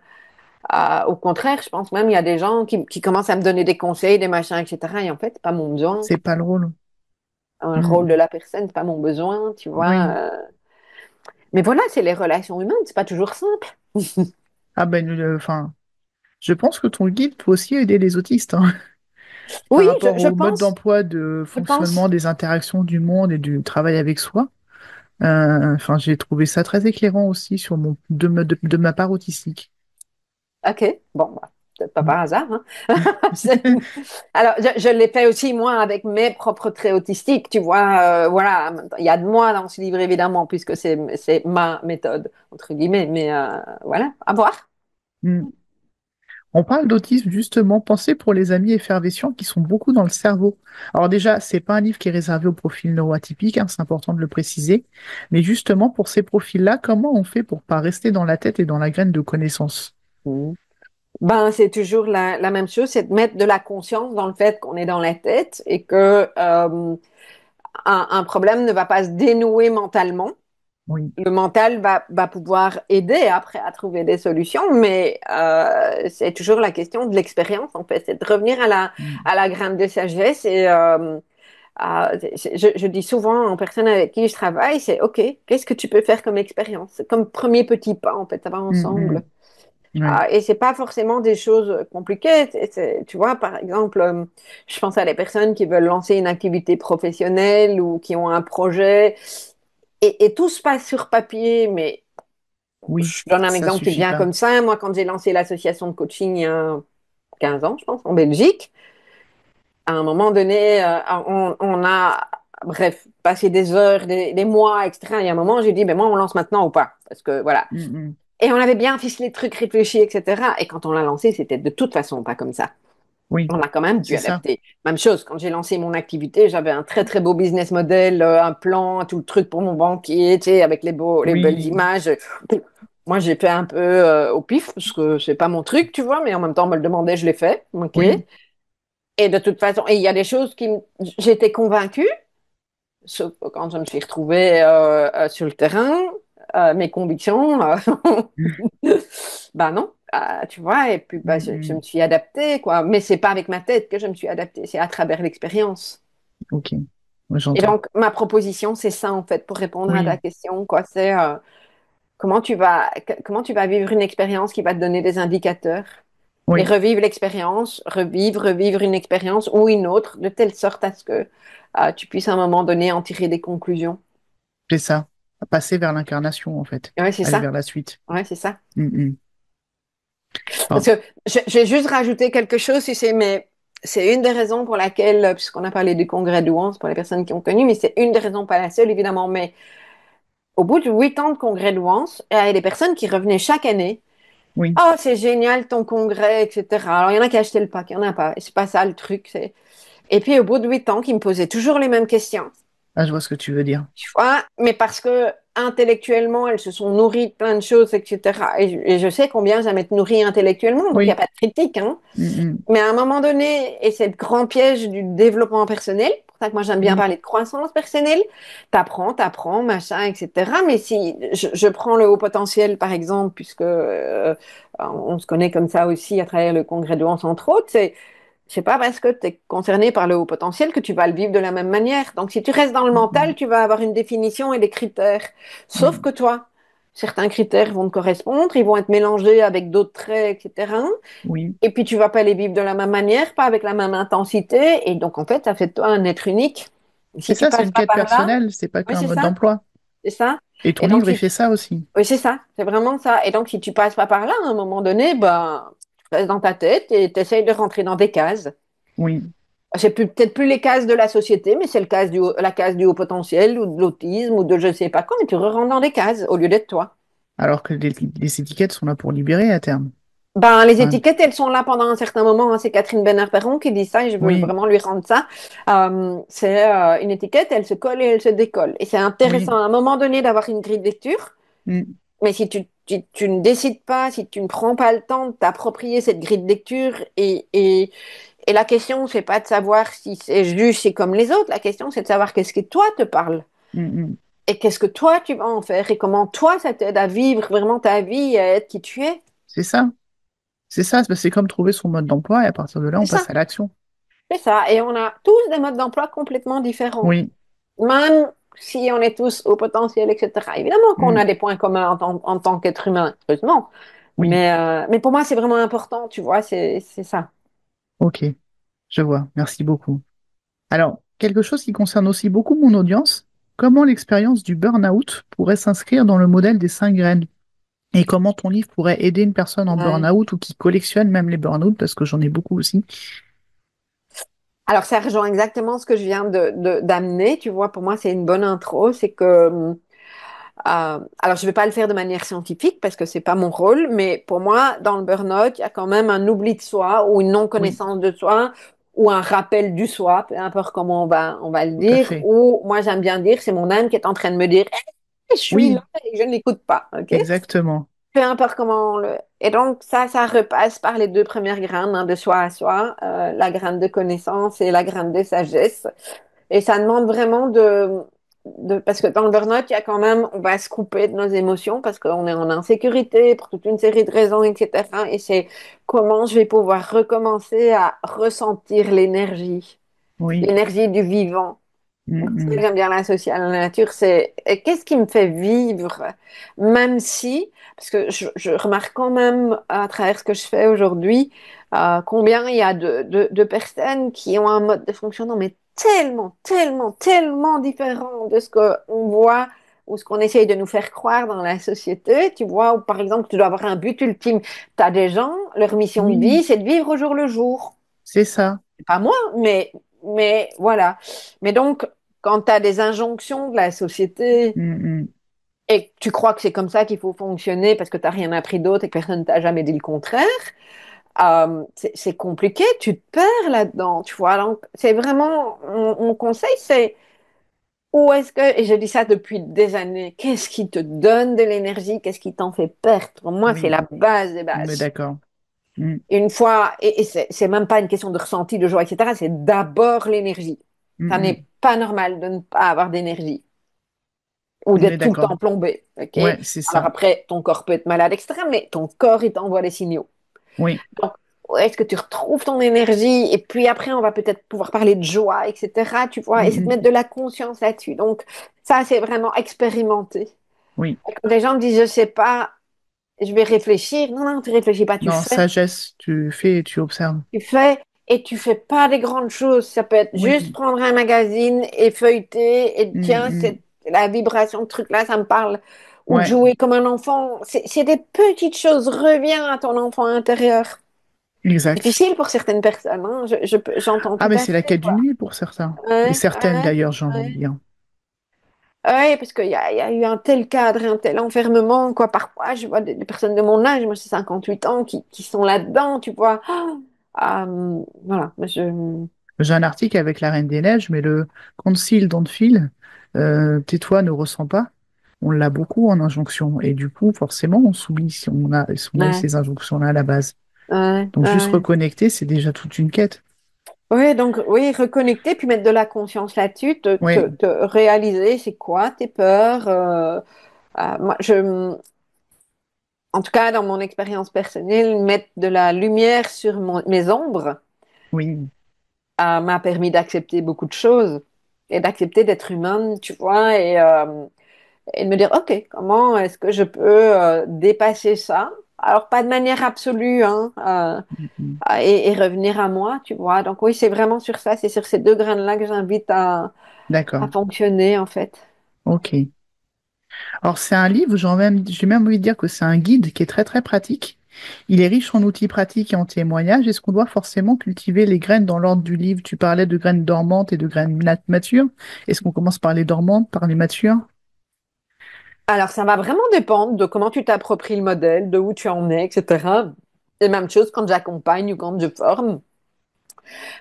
Au contraire, je pense même il y a des gens qui commencent à me donner des conseils, des machins, etc. Et en fait, c'est pas mon besoin. C'est pas le rôle. Un rôle de Mm. la personne, c'est pas mon besoin, tu vois. Oui. Mais voilà, c'est les relations humaines, c'est pas toujours simple. Ah ben, enfin, je pense que ton guide peut aussi aider les autistes, hein, par Oui, rapport je au mode pense, d'emploi de je pense. fonctionnement des interactions du monde et du travail avec soi. Enfin, j'ai trouvé ça très éclairant aussi sur de ma part autistique. OK, bon, bah, peut-être pas Mm. par hasard, hein. Alors, je l'ai fait aussi, moi, avec mes propres traits autistiques, tu vois. Voilà, il y a de moi dans ce livre, évidemment, puisque c'est ma méthode, entre guillemets. Mais voilà, à voir. Mm. On parle d'autisme justement, pensez pour les amis effervescents qui sont beaucoup dans le cerveau. Alors déjà, c'est pas un livre qui est réservé aux profils neuroatypiques, hein, c'est important de le préciser, mais justement pour ces profils-là, comment on fait pour pas rester dans la tête et dans la graine de connaissances? Mhm. Ben, c'est toujours la même chose, c'est de mettre de la conscience dans le fait qu'on est dans la tête et que un problème ne va pas se dénouer mentalement. Oui. Le mental va pouvoir aider après à trouver des solutions, mais c'est toujours la question de l'expérience, en fait. C'est de revenir Mm. à la graine de sagesse et je dis souvent aux personnes avec qui je travaille, c'est OK, qu'est-ce que tu peux faire comme expérience? C'est comme premier petit pas, en fait, ça va Mm, ensemble. mm. Ouais. Et c'est pas forcément des choses compliquées. Tu vois, par exemple, je pense à des personnes qui veulent lancer une activité professionnelle ou qui ont un projet et tout se passe sur papier, mais Oui, je donne un ça exemple qui suffit vient pas. comme ça. Moi, quand j'ai lancé l'association de coaching il y a 15 ans, je pense, en Belgique, à un moment donné, on a, bref, passé des heures, des mois, etc. Et à un moment, j'ai dit, ben moi, on lance maintenant ou pas? Parce que voilà. Mm, mm. Et on avait bien ficelé le truc, réfléchi, etc. Et quand on l'a lancé, c'était de toute façon pas comme ça. Oui, On a quand même dû c'est ça. adapter. Même chose, quand j'ai lancé mon activité, j'avais un très très beau business model, un plan, tout le truc pour mon banquier, tu sais, avec les belles Oui, images. Moi, j'ai fait un peu au pif, parce que c'est pas mon truc, tu vois, mais en même temps, on me le demandait, je l'ai fait, ok. oui, Et de toute façon, et il y a des choses j'étais convaincue, sauf que quand je me suis retrouvée sur le terrain, mes convictions, bah non, tu vois, et puis bah, mm, je me mm. suis adaptée, quoi. Mais c'est pas avec ma tête que je me suis adaptée, c'est à travers l'expérience. Ok, moi Et j'entends. donc, ma proposition, c'est ça, en fait, pour répondre à ta Oui, question, quoi. C'est comment tu vas vivre une expérience qui va te donner des indicateurs et oui, revivre l'expérience, revivre une expérience ou une autre, de telle sorte à ce que tu puisses à un moment donné en tirer des conclusions. c'est ça. Passer vers l'incarnation en fait, Ouais, c'est aller ça. vers la suite. Ouais, c'est ça. Mm, mm. Parce Alors, que je vais juste rajouter quelque chose, tu sais, mais c'est une des raisons pour laquelle, puisqu'on a parlé du congrès de Douance pour les personnes qui ont connu, mais c'est une des raisons, pas la seule évidemment, mais au bout de 8 ans de congrès de Douance, il y a des personnes qui revenaient chaque année. oui, Oh, c'est génial ton congrès, etc. Alors, il y en a qui achetaient le pack, il y en a pas. Et c'est pas ça le truc. Et puis, au bout de 8 ans, qui me posaient toujours les mêmes questions. ah, je vois ce que tu veux dire. Tu vois, mais parce que intellectuellement, elles se sont nourries de plein de choses, etc. Et je sais combien ça m'être nourrie intellectuellement, donc il n'y a Oui, pas de critique, hein. mm, mm. Mais à un moment donné, et c'est le grand piège du développement personnel, c'est pour ça que moi j'aime bien Oui, parler de croissance personnelle, t'apprends, machin, etc. Mais si je prends le haut potentiel, par exemple, puisque on se connaît comme ça aussi à travers le congrès de Hans, entre autres, c'est pas parce que tu es concerné par le haut potentiel que tu vas le vivre de la même manière. Donc, si tu restes dans le mm, mental, mm. tu vas avoir une définition et des critères. Sauf Oui, que toi, certains critères vont te correspondre, ils vont être mélangés avec d'autres traits, etc. oui. Et puis, tu vas pas les vivre de la même manière, pas avec la même intensité. Et donc, en fait, ça fait de toi un être unique. Et C'est si tu ça, c'est passes une pas quête par là, personnelle, c'est pas oui, qu'un c'est mode ça, d'emploi. c'est ça. Et ton Et donc, livre, il si fait ça aussi. oui, c'est ça, c'est vraiment ça. Et donc, si tu passes pas par là, à un moment donné, ben, restes dans ta tête et tu essayes de rentrer dans des cases. oui. Peut-être plus les cases de la société, mais c'est la case du haut potentiel ou de l'autisme ou de je sais pas quoi, mais tu rentres dans des cases au lieu d'être toi. Alors que les étiquettes sont là pour libérer à terme. Ben, les Hein. étiquettes, elles sont là pendant un certain moment, hein. C'est Catherine Benner-Perron qui dit ça et je veux Oui, vraiment lui rendre ça. C'est une étiquette, elle se colle et elle se décolle. Et c'est intéressant oui. à un moment donné d'avoir une grille de lecture, Mm, mais si tu ne décides pas, si tu ne prends pas le temps de t'approprier cette grille de lecture et la question, c'est pas de savoir si c'est juste et comme les autres, la question, c'est de savoir qu'est-ce qui toi te parle mm, mm. et qu'est-ce que toi tu vas en faire et comment toi ça t'aide à vivre vraiment ta vie et à être qui tu es. C'est ça. C'est ça. C'est comme trouver son mode d'emploi et à partir de là, C'est on ça. passe à l'action. C'est ça. Et on a tous des modes d'emploi complètement différents. Oui. Même si on est tous au potentiel, etc. Évidemment qu'on a Mm, des points communs en tant qu'être humain, heureusement. oui. Mais pour moi, c'est vraiment important, tu vois, c'est ça. Ok. Je vois. Merci beaucoup. Alors, quelque chose qui concerne aussi beaucoup mon audience, comment l'expérience du burn-out pourrait s'inscrire dans le modèle des 5 graines? Et comment ton livre pourrait aider une personne en Ouais. burn-out ou qui collectionne même les burn-out, parce que j'en ai beaucoup aussi. Alors, ça rejoint exactement ce que je viens d'amener, tu vois, pour moi, c'est une bonne intro, c'est que alors, je ne vais pas le faire de manière scientifique parce que c'est pas mon rôle, mais pour moi, dans le burn-out, il y a quand même un oubli de soi ou une Oui, non-connaissance de soi ou un rappel du soi, peu importe comment on va le tout à dire, fait. ou moi j'aime bien dire, c'est mon âme qui est en train de me dire, hey, je suis là Oui, et je ne l'écoute pas, ok? exactement. Peu importe comment on le... Et donc ça repasse par les deux premières graines, hein, de soi à soi, la graine de connaissance et la graine de sagesse. Et ça demande vraiment parce que dans le burn-out, il y a quand même, on va se couper de nos émotions parce qu'on est en insécurité pour toute une série de raisons, etc. Et c'est comment je vais pouvoir recommencer à ressentir Oui. l'énergie du vivant. Mm, Donc, c'est ça que mm. j'aime bien l'associer à la nature, c'est qu'est-ce qui me fait vivre, même si, parce que je remarque quand même à travers ce que je fais aujourd'hui, combien il y a de personnes qui ont un mode de fonctionnement, mais tellement, tellement, tellement différent de ce qu'on voit ou ce qu'on essaye de nous faire croire dans la société. Tu vois, ou par exemple, tu dois avoir un but ultime. Tu as des gens, leur mission de Oui, vie, c'est de vivre au jour le jour. c'est ça. Pas moi, mais voilà. Mais donc, quand tu as des injonctions de la société Mm, mm. et que tu crois que c'est comme ça qu'il faut fonctionner parce que tu n'as rien appris d'autre et que personne ne t'a jamais dit le contraire, c'est compliqué, tu te perds là-dedans, tu vois. Donc, c'est vraiment, mon conseil, c'est où est-ce que, et je dis ça depuis des années, qu'est-ce qui te donne de l'énergie, qu'est-ce qui t'en fait perdre? Pour moi, c'est Oui, la base des on est bases. d'accord. Mm, Une fois, et c'est même pas une question de ressenti, de joie, etc. C'est d'abord l'énergie. mm, Ça mm. n'est pas normal de ne pas avoir d'énergie ou On est d'être tout le d'accord. temps plombé. Ok. Ouais, c'est Alors ça. après, ton corps peut être malade, etc. Mais ton corps, il t'envoie des signaux. Oui. Donc, est-ce que tu retrouves ton énergie? Et puis après, on va peut-être pouvoir parler de joie, etc. Tu vois, Mm, et c'est de mm. mettre de la conscience là-dessus. Donc, ça, c'est vraiment expérimenter. Oui. Quand les gens me disent, je sais pas, je vais réfléchir. Non, non, tu réfléchis pas, tu Non, fais. sagesse, tu fais et tu observes. Tu fais et tu fais pas des grandes choses. Ça peut être juste Oui. prendre un magazine et feuilleter et Mm, tiens, mm. c'est la vibration de truc-là, ça me parle. Ou de Ouais, jouer comme un enfant. C'est des petites choses. Reviens à ton enfant intérieur. exact. Difficile pour certaines personnes, hein. J'entends Ah, tout mais à c'est la fait, quête quoi. d'une nuit pour certains. Et Ouais, certaines ouais, d'ailleurs, j'ai envie de ouais. dire. Ouais, parce qu'il y a eu un tel cadre et un tel enfermement, quoi. Parfois, je vois des personnes de mon âge, moi j'ai 58 ans, qui sont là-dedans, tu vois. Voilà, J'ai un article avec la Reine des Neiges, mais le Conceal don't feel, tais-toi, ne ressens pas. On l'a beaucoup en injonction. Et du coup, forcément, on s'oublie si on a eu ouais, ces injonctions-là à la base. ouais, Donc, juste ouais. reconnecter, c'est déjà toute une quête. Oui, donc oui, reconnecter, puis mettre de la conscience là-dessus, Oui, te réaliser c'est quoi tes peurs. Moi, en tout cas, dans mon expérience personnelle, mettre de la lumière sur mes ombres oui, m'a permis d'accepter beaucoup de choses et d'accepter d'être humaine, tu vois, et de me dire, OK, comment est-ce que je peux dépasser ça? Alors, pas de manière absolue, hein, mhm. et revenir à moi, tu vois. Donc oui, c'est vraiment sur ça, c'est sur ces deux graines-là que j'invite à D'accord. fonctionner, en fait. OK. Alors, c'est un livre, j'ai même envie de dire que c'est un guide qui est très, très pratique Il est riche en outils pratiques et en témoignages. Est-ce qu'on doit forcément cultiver les graines dans l'ordre du livre? Tu parlais de graines dormantes et de graines matures. Est-ce qu'on commence par les dormantes, par les matures? Alors, ça va vraiment dépendre de comment tu t'appropries le modèle, de où tu en es, etc. Et même chose quand j'accompagne ou quand je forme.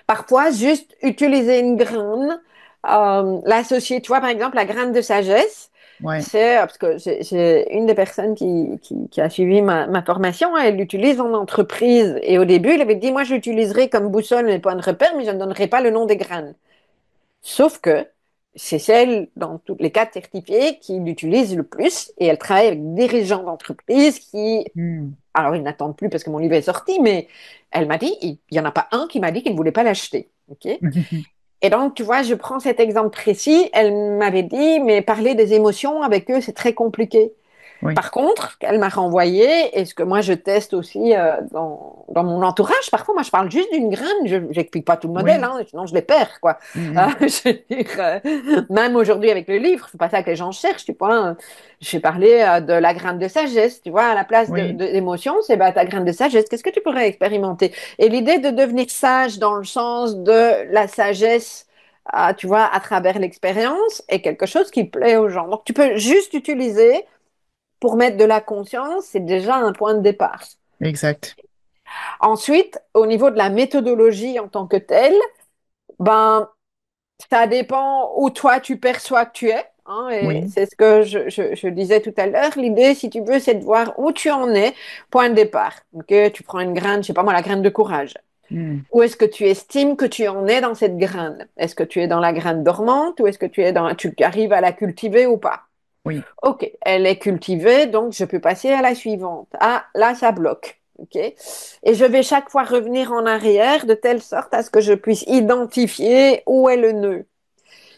Parfois, juste utiliser une graine, l'associer, tu vois, par exemple, la graine de sagesse, Ouais. c'est parce que j'ai une des personnes qui a suivi ma formation, hein, elle l'utilise en entreprise. Et au début, elle avait dit, moi, je l'utiliserai comme boussole et point de repère, mais je ne donnerai pas le nom des graines. Sauf que c'est celle, dans tous les cas certifiés, qui l'utilise le plus. Et elle travaille avec des dirigeants d'entreprise qui, Hmm. alors ils n'attendent plus parce que mon livre est sorti, mais elle m'a dit, il n'y en a pas un qui m'a dit qu'il ne voulait pas l'acheter. OK? Et donc, tu vois, je prends cet exemple précis. Elle m'avait dit, mais parler des émotions avec eux, c'est très compliqué. Oui. Par contre, elle m'a renvoyé, et ce que moi je teste aussi dans mon entourage, parfois moi je parle juste d'une graine, je n'explique pas tout le modèle, Oui. hein, sinon je les perds, quoi. Hmm, Je veux dire, même aujourd'hui avec le livre, c'est pas ça que les gens cherchent, tu vois. J'ai parlé de la graine de sagesse, tu vois, à la place oui. d'émotion, c'est bah, ta graine de sagesse, qu'est-ce que tu pourrais expérimenter? Et l'idée de devenir sage dans le sens de la sagesse, tu vois, à travers l'expérience, est quelque chose qui plaît aux gens. Donc tu peux juste utiliser pour mettre de la conscience, c'est déjà un point de départ. Exact. Ensuite, au niveau de la méthodologie en tant que telle, ben, ça dépend où toi tu perçois que tu es. Hein, et Oui. c'est ce que je disais tout à l'heure. L'idée, si tu veux, c'est de voir où tu en es, point de départ. Okay, tu prends une graine, je sais pas moi, la graine de courage. Hmm. Où est-ce que tu estimes que tu en es dans cette graine? Est-ce que tu es dans la graine dormante ou est-ce que tu arrives à la cultiver ou pas? Oui. Ok, elle est cultivée, donc je peux passer à la suivante. Ah, là, ça bloque. Ok. Et je vais chaque fois revenir en arrière de telle sorte à ce que je puisse identifier où est le nœud.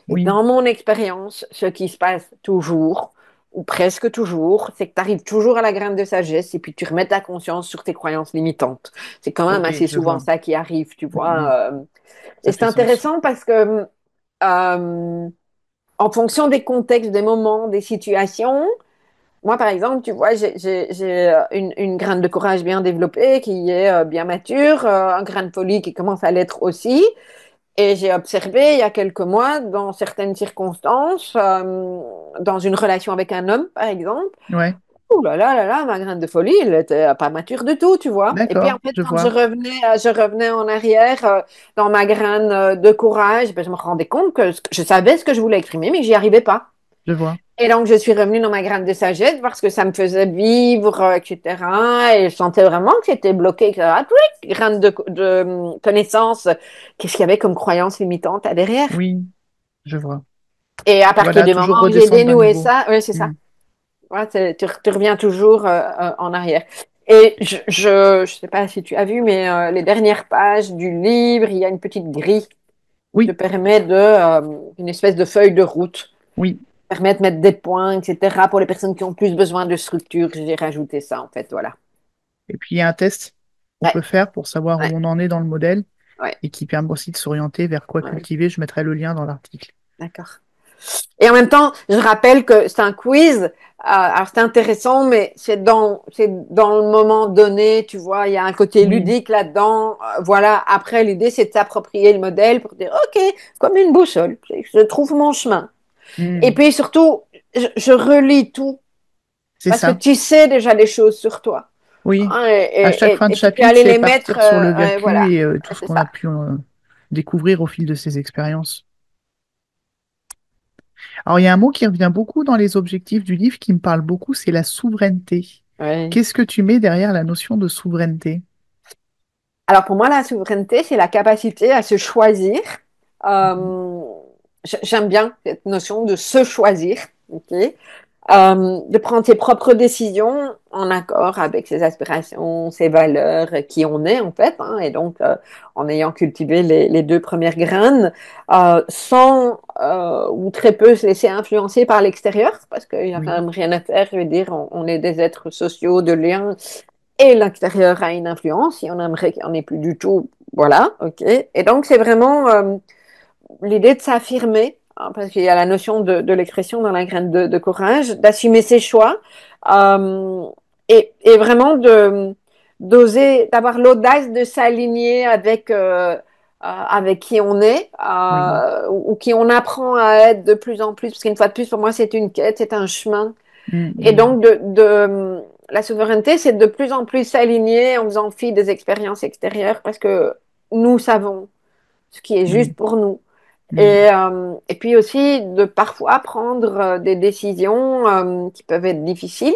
Et Oui. dans mon expérience, ce qui se passe toujours, ou presque toujours, c'est que tu arrives toujours à la graine de sagesse et puis tu remets ta conscience sur tes croyances limitantes. C'est quand même Ok, assez je souvent vois. ça qui arrive, tu Hmm, hmm. vois. Et Ça c'est fait sens. intéressant parce que en fonction des contextes, des moments, des situations, moi, par exemple, tu vois, j'ai une graine de courage bien développée qui est bien mature, un grain de folie qui commence à l'être aussi. Et j'ai observé il y a quelques mois, dans certaines circonstances, dans une relation avec un homme, par exemple, Ouais. ouh là là, ma graine de folie, elle était pas mature du tout, tu vois. Et puis en D'accord, fait, je quand vois. je revenais en arrière dans ma graine de courage, ben, je me rendais compte que je savais ce que je voulais exprimer, mais que j'y arrivais pas. Je vois. Et donc, je suis revenue dans ma graine de sagesse parce que ça me faisait vivre, etc. Et je sentais vraiment que j'étais bloquée, etc. Twic, graine de connaissance. Qu'est-ce qu'il y avait comme croyance limitante à derrière? Oui, je vois. Et à partir Voilà, du moment toujours où j'ai redescendre d'un dénoué niveau. ça, oui, c'est ça. Hmm. Ouais, tu reviens toujours en arrière. Et je sais pas si tu as vu, mais les dernières pages du livre, il y a une petite grille qui te Oui, permet une espèce de feuille de route oui. permet de mettre des points, etc. Pour les personnes qui ont plus besoin de structure, j'ai rajouté ça, en fait, voilà. Et puis, il y a un test qu'on Ouais, peut faire pour savoir où ouais, on en est dans le modèle ouais, et qui permet aussi de s'orienter vers quoi ouais, cultiver. Je mettrai le lien dans l'article. d'accord. Et en même temps, je rappelle que c'est un quiz. Alors c'est intéressant, mais c'est dans le moment donné, tu vois, il y a un côté Oui. ludique là-dedans. Voilà. Après, l'idée, c'est de s'approprier le modèle pour dire, OK, comme une boussole, je trouve mon chemin. Et Hmm. puis surtout, je relis tout C'est parce que ça. tu sais déjà les choses sur toi. Oui. Hein, À chaque fin de et tu peux chapitre, aller c'est les mettre, partir sur le voilà, vécu et tout ouais, ce c'est qu'on a ça. pu découvrir au fil de ces expériences. Alors, il y a un mot qui revient beaucoup dans les objectifs du livre qui me parle beaucoup, c'est la souveraineté. Ouais. Qu'est-ce que tu mets derrière la notion de souveraineté? Alors pour moi, la souveraineté, c'est la capacité à se choisir. Mhm. Euh, J'aime bien cette notion de se choisir, ok? De prendre ses propres décisions en accord avec ses aspirations, ses valeurs, qui on est en fait, hein, et donc en ayant cultivé les deux premières graines, sans ou très peu se laisser influencer par l'extérieur, parce qu'il n'y a quand Oui. même rien à faire. Je veux dire, on est des êtres sociaux de liens, et l'extérieur a une influence. Si on aimerait qu'il n'y en ait plus du tout, voilà, ok. Et donc c'est vraiment l'idée de s'affirmer, hein, parce qu'il y a la notion de l'expression dans la graine de courage, d'assumer ses choix, euh, et vraiment d'oser, d'avoir l'audace de s'aligner avec qui on est Oui. ou qui on apprend à être de plus en plus. Parce qu'une fois de plus, pour moi, c'est une quête, c'est un chemin. Mm, Et mm, donc, la souveraineté, c'est de plus en plus s'aligner en faisant fi des expériences extérieures parce que nous savons ce qui est mm, juste pour nous. mm. Et puis aussi de parfois prendre des décisions qui peuvent être difficiles.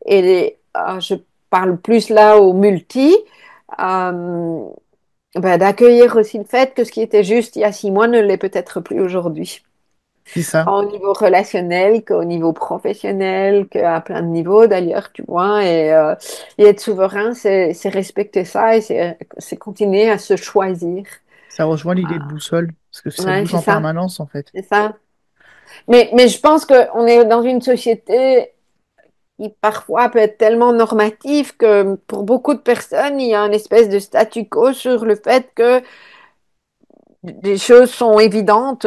Et je parle plus là au multi, euh, ben, d'accueillir aussi le fait que ce qui était juste il y a 6 mois ne l'est peut-être plus aujourd'hui. C'est ça. Tant au niveau relationnel qu'au niveau professionnel, qu'à plein de niveaux d'ailleurs, tu vois. Et être souverain, c'est respecter ça et c'est continuer à se choisir. Ça rejoint l'idée de boussole, parce que ça Ouais, bouge c'est en ça, permanence, en fait. c'est ça. Mais je pense qu'on est dans une société qui parfois peut être tellement normative que pour beaucoup de personnes, il y a une espèce de statu quo sur le fait que des choses sont évidentes.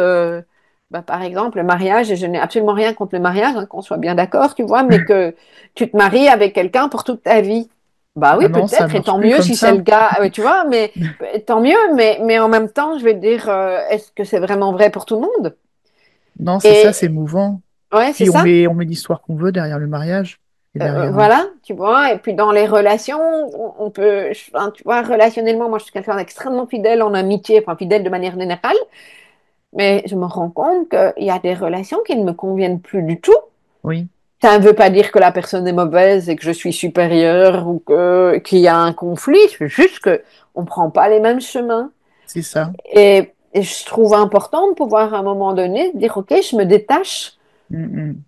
Bah, par exemple, le mariage, et je n'ai absolument rien contre le mariage, hein, qu'on soit bien d'accord, tu vois, mais que tu te maries avec quelqu'un pour toute ta vie. Bah Ah oui, non, ça peut-être, et marche tant plus mieux comme si c'est ça. le cas, tu vois, mais tant mieux, mais en même temps, je vais te dire, est-ce que c'est vraiment vrai pour tout le monde? Non, c'est ça, c'est Et mouvant. ouais, c'est Puis ça. on met l'histoire qu'on veut derrière le mariage et derrière. Voilà, tu vois, et puis dans les relations, on peut, enfin, tu vois, relationnellement, moi je suis quelqu'un d'extrêmement fidèle en amitié, enfin fidèle de manière générale, mais je me rends compte qu'il y a des relations qui ne me conviennent plus du tout. Oui, Ça ne veut pas dire que la personne est mauvaise et que je suis supérieure ou qu'il y a un conflit, c'est juste que on prend pas les mêmes chemins. c'est ça. Et je trouve important de pouvoir à un moment donné dire, OK, je me détache. Mm, mm.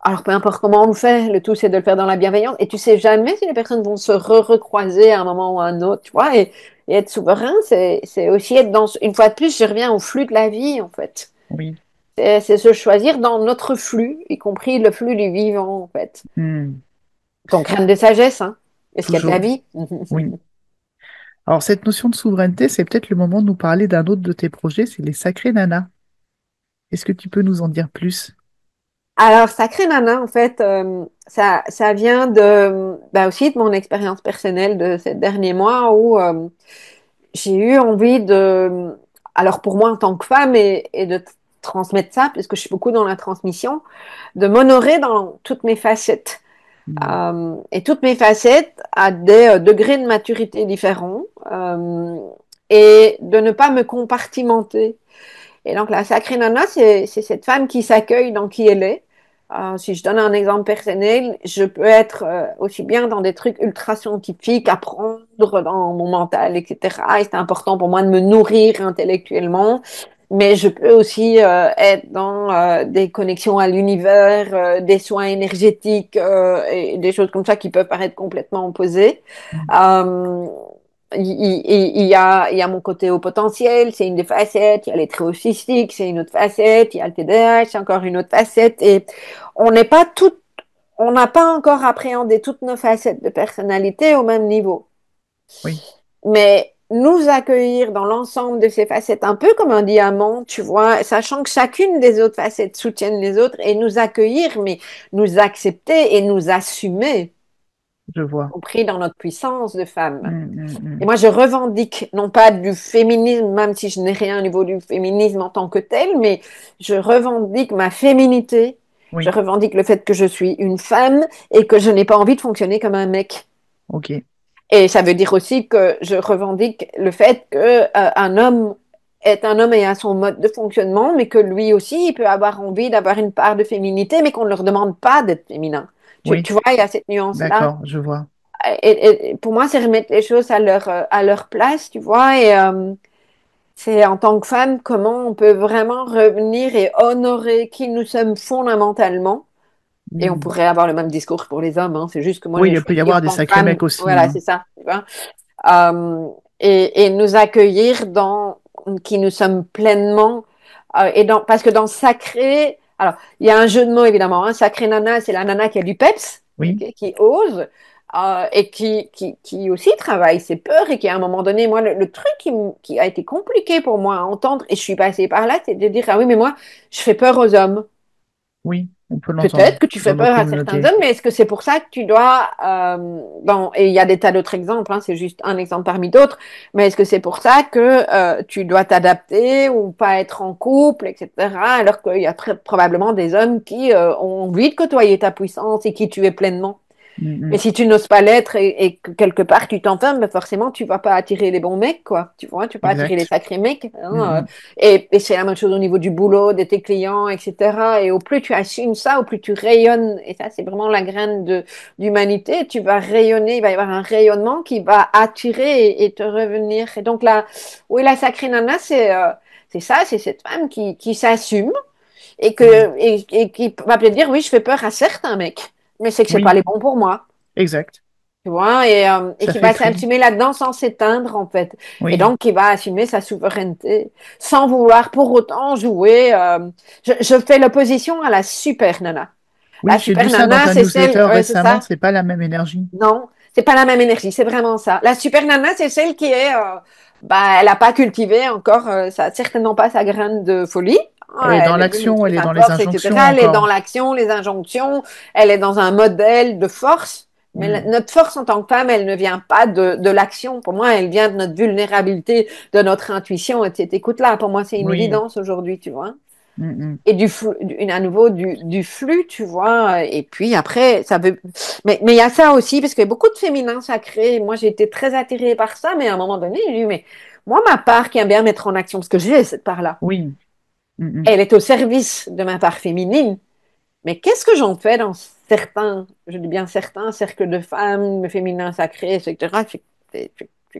Alors, peu importe comment on le fait, le tout, c'est de le faire dans la bienveillance. Et tu sais jamais si les personnes vont se recroiser à un moment ou à un autre, tu vois. Et être souverain, c'est aussi être dans, une fois de plus, je reviens au flux de la vie, en fait. Oui. C'est se choisir dans notre flux, y compris le flux du vivant, en fait. Mm. Ton crâne de sagesse, hein. Est-ce qu'il y a de la Toujours. vie? Oui. Alors, cette notion de souveraineté, c'est peut-être le moment de nous parler d'un autre de tes projets, c'est les sacrés nanas. Est-ce que tu peux nous en dire plus? Alors, Sacré Nana, en fait, ça vient bah aussi de mon expérience personnelle de ces derniers mois où j'ai eu envie alors pour moi en tant que femme et de transmettre ça, puisque je suis beaucoup dans la transmission, de m'honorer dans toutes mes facettes. Mm. Et toutes mes facettes à des degrés de maturité différents et de ne pas me compartimenter. Et donc la sacrée nana, c'est cette femme qui s'accueille dans qui elle est. Si je donne un exemple personnel, je peux être aussi bien dans des trucs ultra scientifiques, apprendre dans mon mental, etc. Et c'est important pour moi de me nourrir intellectuellement, mais je peux aussi être dans des connexions à l'univers, des soins énergétiques et des choses comme ça qui peuvent paraître complètement opposées. Mm. Euh, il y a mon côté haut potentiel, c'est une des facettes. Il y a les traits autistiques, c'est une autre facette. Il y a le TDAH, c'est encore une autre facette. Et on n'est pas toutes, on n'a pas encore appréhendé toutes nos facettes de personnalité au même niveau. Oui, Mais nous accueillir dans l'ensemble de ces facettes, un peu comme un diamant, tu vois, sachant que chacune des autres facettes soutiennent les autres, et nous accueillir, mais nous accepter et nous assumer, je vois. compris dans notre puissance de Mm, femme. mm, Et mm. moi, je revendique, non pas du féminisme, même si je n'ai rien au niveau du féminisme en tant que tel, mais je revendique ma féminité. Je Oui, revendique le fait que je suis une femme et que je n'ai pas envie de fonctionner comme un mec. ok. Et ça veut dire aussi que je revendique le fait que un homme est un homme et a son mode de fonctionnement, mais que lui aussi, il peut avoir envie d'avoir une part de féminité, mais qu'on ne leur demande pas d'être féminin. Oui, Tu vois, il y a cette nuance-là. d'accord, je vois. Et pour moi, c'est remettre les choses à leur place, tu vois. Et c'est en tant que femme, comment on peut vraiment revenir et honorer qui nous sommes fondamentalement. Et on Mm. pourrait avoir le même discours pour les hommes, hein. C'est juste que moi, Oui, j'ai il peut y choisi en avoir des tant que sacrés femme. mecs aussi, Voilà, hein. c'est ça. Tu vois. Et nous accueillir dans qui nous sommes pleinement. Parce que dans sacré, alors, il y a un jeu de mots évidemment. Hein. Sacré nana, c'est la nana qui a du peps, Oui, ok, qui ose. Et qui aussi travaille ses peurs et qui à un moment donné, moi, le truc qui a été compliqué pour moi à entendre, et je suis passée par là, c'est de dire, ah oui, mais moi, je fais peur aux hommes. Oui, on peut l'entendre Peut-être que tu fais dans nos peur à certains communautés. hommes, mais est-ce que c'est pour ça que tu dois, bon, et il y a des tas d'autres exemples, hein, c'est juste un exemple parmi d'autres, mais est-ce que c'est pour ça que tu dois t'adapter ou pas être en couple, etc., alors qu'il y a probablement des hommes qui ont envie de côtoyer ta puissance et qui tu es pleinement? Mm, Mais mm. si tu n'oses pas l'être et que quelque part tu t'enfermes, ben forcément tu vas pas attirer les bons mecs, quoi. Tu vois, tu vas pas attirer les Exact. sacrés mecs, Mm, hein. mm. Et c'est la même chose au niveau du boulot, de tes clients, etc. Et au plus tu assumes ça, au plus tu rayonnes, et ça c'est vraiment la graine d'humanité, tu vas rayonner, il va y avoir un rayonnement qui va attirer et te revenir. Et donc là, oui, la sacrée nana, c'est ça, c'est cette femme qui s'assume Oui, et qui va peut-être dire, oui, je fais peur à certains mecs, mais c'est que c'est pas oui, les bons pour moi. exact. Tu vois, et Ça qui va filtrer. s'assumer là-dedans sans s'éteindre, en fait. Et Oui, donc, qui va assumer sa souveraineté sans vouloir pour autant jouer. Je fais l'opposition à la super nana. oui, La j'ai lu super ça dans nana, ta c'est celle, newsletter ouais, c'est récemment. ça. C'est pas la même énergie. Non, c'est pas la même énergie, c'est vraiment ça. La super nana, c'est celle qui est, bah, elle n'a pas cultivé encore, certainement pas sa graine de folie. Elle Ah, est dans elle veut l'action, montrer elle est sa dans les force, etc. injonctions Elle est dans encore. l'action, les injonctions, elle est dans un modèle de force. Mais Mm. notre force en tant que femme, elle ne vient pas de l'action. Pour moi, elle vient de notre vulnérabilité, de notre intuition. Et écoute là, pour moi, c'est une Oui. évidence aujourd'hui, tu vois. Mm, mm. Et du flux, à nouveau du flux, tu vois. Et puis après, ça veut. Mais il y a ça aussi, parce qu'il y a beaucoup de féminin sacré. Moi, j'ai été très attirée par ça, mais à un moment donné, j'ai dit, mais moi, ma part qui aime bien mettre en action, parce que j'ai cette part-là, Oui. Mm, mm. elle est au service de ma part féminine. Mais qu'est-ce que j'en fais dans certains, je dis bien certains, cercles de femmes, le féminin sacré, etc. C'est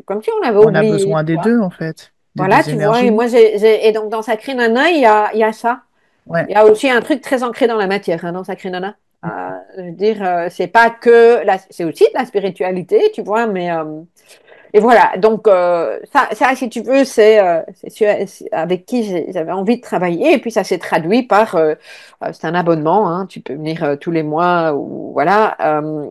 comme si on avait On a oublié, besoin tu des vois. deux, en fait. Des Voilà, deux tu vois. Et énergies. moi, et donc dans Sacré Nana, il y a ça. Ouais. Il y a aussi un truc très ancré dans la matière, hein, dans Sacré Nana. Mm. Je veux dire, c'est pas que c'est aussi de la spiritualité, tu vois, mais et voilà. Donc ça, si tu veux, c'est avec qui j'avais envie de travailler, et puis ça s'est traduit par, c'est un abonnement, hein, tu peux venir tous les mois ou voilà,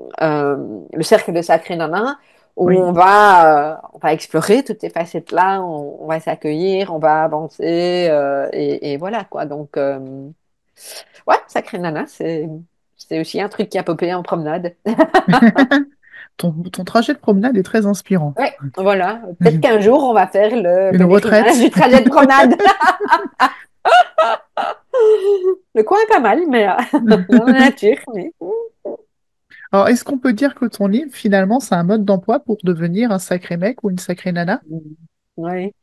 le cercle de Sacré Nana. Où Oui. on va explorer toutes ces facettes-là, on va s'accueillir, on va avancer, et voilà quoi. Donc, ouais, sacré nana, c'est aussi un truc qui a popé en promenade. Ton trajet de promenade est très inspirant. Ouais, voilà. Peut-être qu'un jour, on va faire le Une pèlerinage retraite. du trajet de promenade. Le coin est pas mal, mais dans la nature. Mais... Alors, est-ce qu'on peut dire que ton livre, finalement, c'est un mode d'emploi pour devenir un sacré mec ou une sacrée nana? Ouais,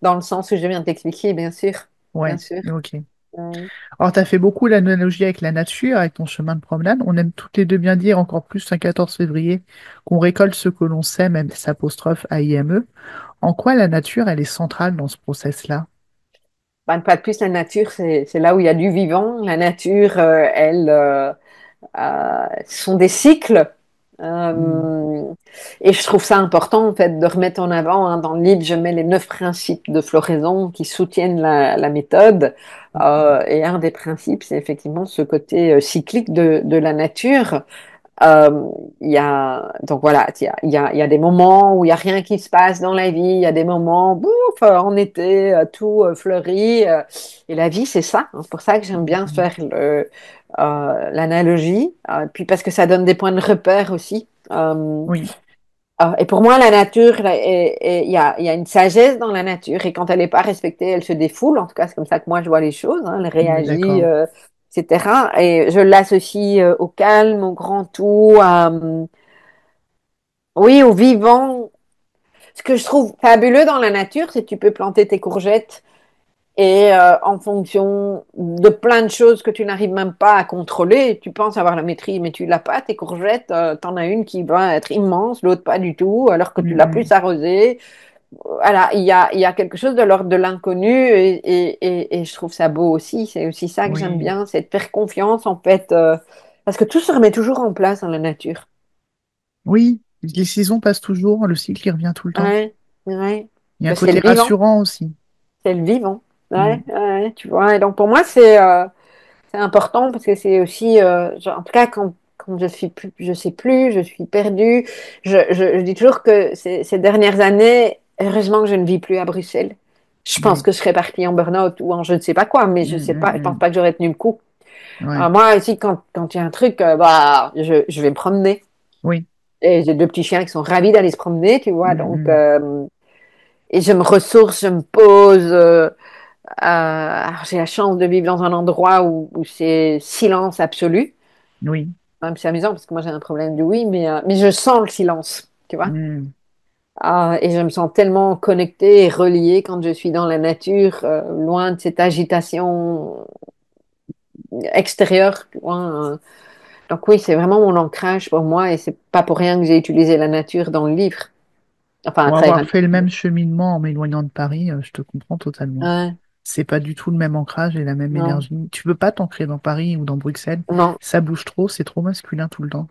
dans le sens que je viens de t'expliquer, bien sûr. Bien Ouais, sûr. ok. Ouais. Alors, tu as fait beaucoup l'analogie avec la nature, avec ton chemin de promenade. On aime toutes les deux bien dire, encore plus un 14 février, qu'on récolte ce que l'on sème, même s'apostrophe AIME. En quoi la nature, elle est centrale dans ce process-là? Bah, une fois de plus, la nature, c'est là où il y a du vivant. La nature, ce sont des cycles. Mm. Euh, et je trouve ça important en fait de remettre en avant, hein, dans le livre, je mets les 9 principes de floraison qui soutiennent la méthode. Et un des principes, c'est effectivement ce côté cyclique de la nature. Euh, donc voilà, il y a des moments où il n'y a rien qui se passe dans la vie, il y a des moments, bouf, en été, tout fleurit. Et la vie, c'est ça, hein. C'est pour ça que j'aime bien Mm. faire l'analogie, puis parce que ça donne des points de repère aussi. Oui, Et pour moi, la nature, là, il y a une sagesse dans la nature, et quand elle n'est pas respectée, elle se défoule. En tout cas, c'est comme ça que moi je vois les choses, hein, elle on est réagit, d'accord. etc. Et je l'associe au calme, au grand tout, oui, au vivant. Ce que je trouve fabuleux dans la nature, c'est que tu peux planter tes courgettes et en fonction de plein de choses que tu n'arrives même pas à contrôler, tu penses avoir la maîtrise, mais tu l'as pas. Tes courgettes, t'en as une qui va être immense, l'autre pas du tout, alors que tu l'as plus Mm, arrosée. Voilà, il y a quelque chose de l'ordre de l'inconnu, et je trouve ça beau aussi. C'est aussi ça mm. que j'aime Oui, bien, c'est de faire confiance en fait, parce que tout se remet toujours en place dans la nature. oui, les saisons passent toujours, le cycle, il revient tout le temps. Ouais, ouais. Il y a un Ben, c'est côté le vivant. rassurant aussi. C'est le vivant. Mm. Ouais, ouais, tu vois. Et donc pour moi, c'est important parce que c'est aussi, en tout cas, quand je suis plus, je sais plus, je suis perdue. Je dis toujours que ces dernières années, heureusement que je ne vis plus à Bruxelles. Je pense Oui. que je serais partie en burn-out ou en je ne sais pas quoi, mais Mm, je sais mm, pas, je pense mm. pas que j'aurais tenu le coup. Ouais. Moi, ici, quand il y a un truc, bah, je vais me promener. Oui. Et j'ai deux petits chiens qui sont ravis d'aller se promener, tu vois. Mm, Donc, mm. et je me ressource, je me pose. Alors, j'ai la chance de vivre dans un endroit où c'est silence absolu. Oui. Même c'est amusant parce que moi j'ai un problème du oui, mais je sens le silence, tu vois. Mm. Et je me sens tellement connectée et reliée quand je suis dans la nature, loin de cette agitation extérieure, tu vois. Donc oui, c'est vraiment mon ancrage pour moi et c'est pas pour rien que j'ai utilisé la nature dans le livre. Enfin, à Pour travers avoir un... fait le même cheminement en m'éloignant de Paris, je te comprends totalement. Ouais, C'est pas du tout le même ancrage et la même non, énergie. Tu peux pas t'ancrer dans Paris ou dans Bruxelles. non. Ça bouge trop, c'est trop masculin tout le temps.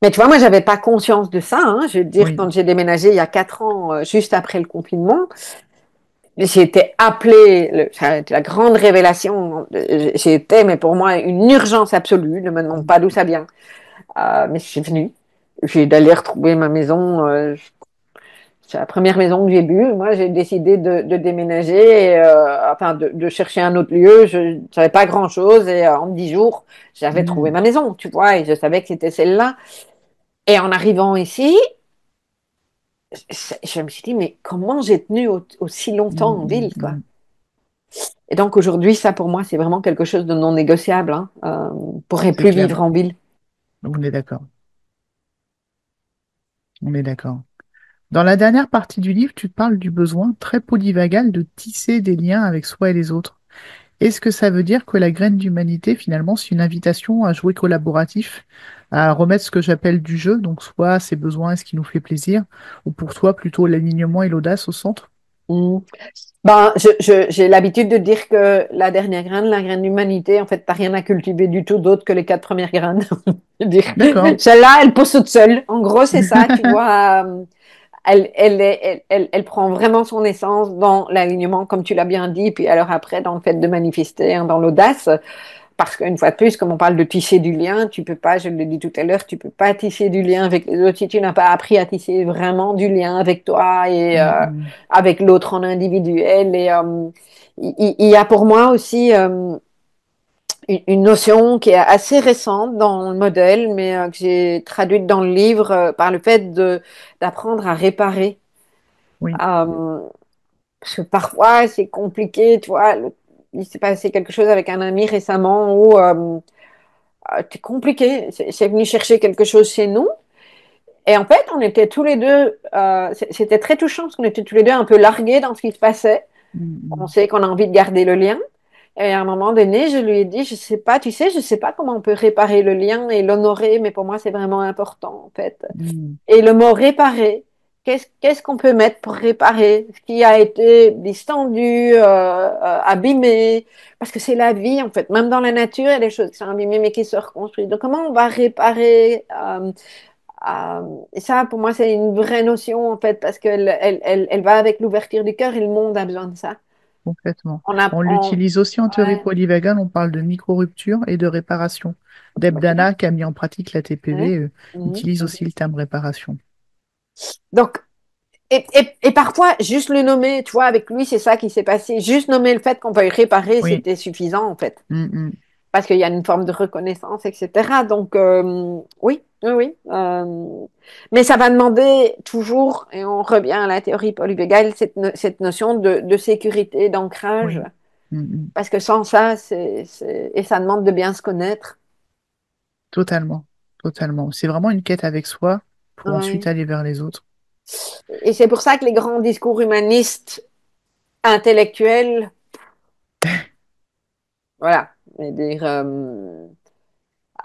Mais tu vois, moi, j'avais pas conscience de ça, hein. Je veux dire, Oui. quand j'ai déménagé il y a 4 ans, juste après le confinement, j'ai été appelée, ça a été la grande révélation. J'ai été, mais pour moi, une urgence absolue. Ne me demande pas d'où ça vient. Mais je suis venue. J'ai d'aller retrouver ma maison. C'est la première maison que j'ai vue. Moi, j'ai décidé de déménager, et, enfin, de chercher un autre lieu. Je ne savais pas grand-chose et en 10 jours, j'avais trouvé Mm, ma maison, tu vois, et je savais que c'était celle-là. Et en arrivant ici, je me suis dit, mais comment j'ai tenu aussi longtemps en mm, ville, quoi. mm. Et donc aujourd'hui, ça pour moi, c'est vraiment quelque chose de non négociable. Hein. Pourrais C'est plus clair. vivre en ville. On est d'accord. On est d'accord. Dans la dernière partie du livre, tu parles du besoin très polyvagal de tisser des liens avec soi et les autres. Est-ce que ça veut dire que la graine d'humanité, finalement, c'est une invitation à jouer collaboratif, à remettre ce que j'appelle du jeu, donc soit ses besoins et ce qui nous fait plaisir, ou pour toi plutôt l'alignement et l'audace au centre? Mm. Ben, j'ai l'habitude de dire que la graine d'humanité, en fait, t'as rien à cultiver du tout d'autre que les 4 premières graines. Je veux dire, D'accord. celle-là, elle pousse toute seule. En gros, c'est ça, tu vois. Elle prend vraiment son essence dans l'alignement, comme tu l'as bien dit, puis alors après, dans le fait de manifester, hein, dans l'audace. Parce qu'une fois de plus, comme on parle de tisser du lien, tu peux pas, je l'ai dit tout à l'heure, tu peux pas tisser du lien avec les autres si tu n'as pas appris à tisser vraiment du lien avec toi et Mm, mm. avec l'autre en individuel. Et il y a pour moi aussi une notion qui est assez récente dans le modèle, mais que j'ai traduite dans le livre par le fait de d'apprendre à réparer. Oui. Euh, Parce que parfois c'est compliqué, tu vois. Il s'est passé quelque chose avec un ami récemment où c'était compliqué. C'est venu chercher quelque chose chez nous. Et en fait, on était tous les deux, c'était très touchant parce qu'on était tous les deux un peu largués dans ce qui se passait. Mm, On mm. sait qu'on a envie de garder le lien. Et à un moment donné, je lui ai dit, je sais pas, tu sais, je sais pas comment on peut réparer le lien et l'honorer, mais pour moi, c'est vraiment important, en fait. Mm, Et le mot réparer, qu'est-ce qu'on peut mettre pour réparer ce qui a été distendu, abîmé? Parce que c'est la vie, en fait. Même dans la nature, il y a des choses qui sont abîmées, mais qui se reconstruisent. Donc, comment on va réparer et ça, pour moi, c'est une vraie notion, en fait, parce qu'elle va avec l'ouverture du cœur et le monde a besoin de ça. Complètement. On On apprend. l'utilise aussi en théorie Ouais, polyvagale, on parle de micro-rupture et de réparation. Deb bah, tu vois. Dana, qui a mis en pratique la Ouais. TPV, Mhm. utilise aussi le terme réparation. Donc, et parfois, juste le nommer, tu vois, avec lui, c'est ça qui s'est passé. Juste nommer le fait qu'on veuille réparer, Oui. c'était suffisant, en fait. Mm, mm. Parce qu'il y a une forme de reconnaissance, etc. Donc, oui, oui, oui. Mais ça va demander toujours, et on revient à la théorie polyvégale, cette notion de sécurité, d'ancrage. Oui. Mm, mm. Parce que sans ça, et ça demande de bien se connaître. Totalement. Totalement. C'est vraiment une quête avec soi pour ensuite Ouais. aller vers les autres. Et c'est pour ça que les grands discours humanistes intellectuels, voilà, je veux dire,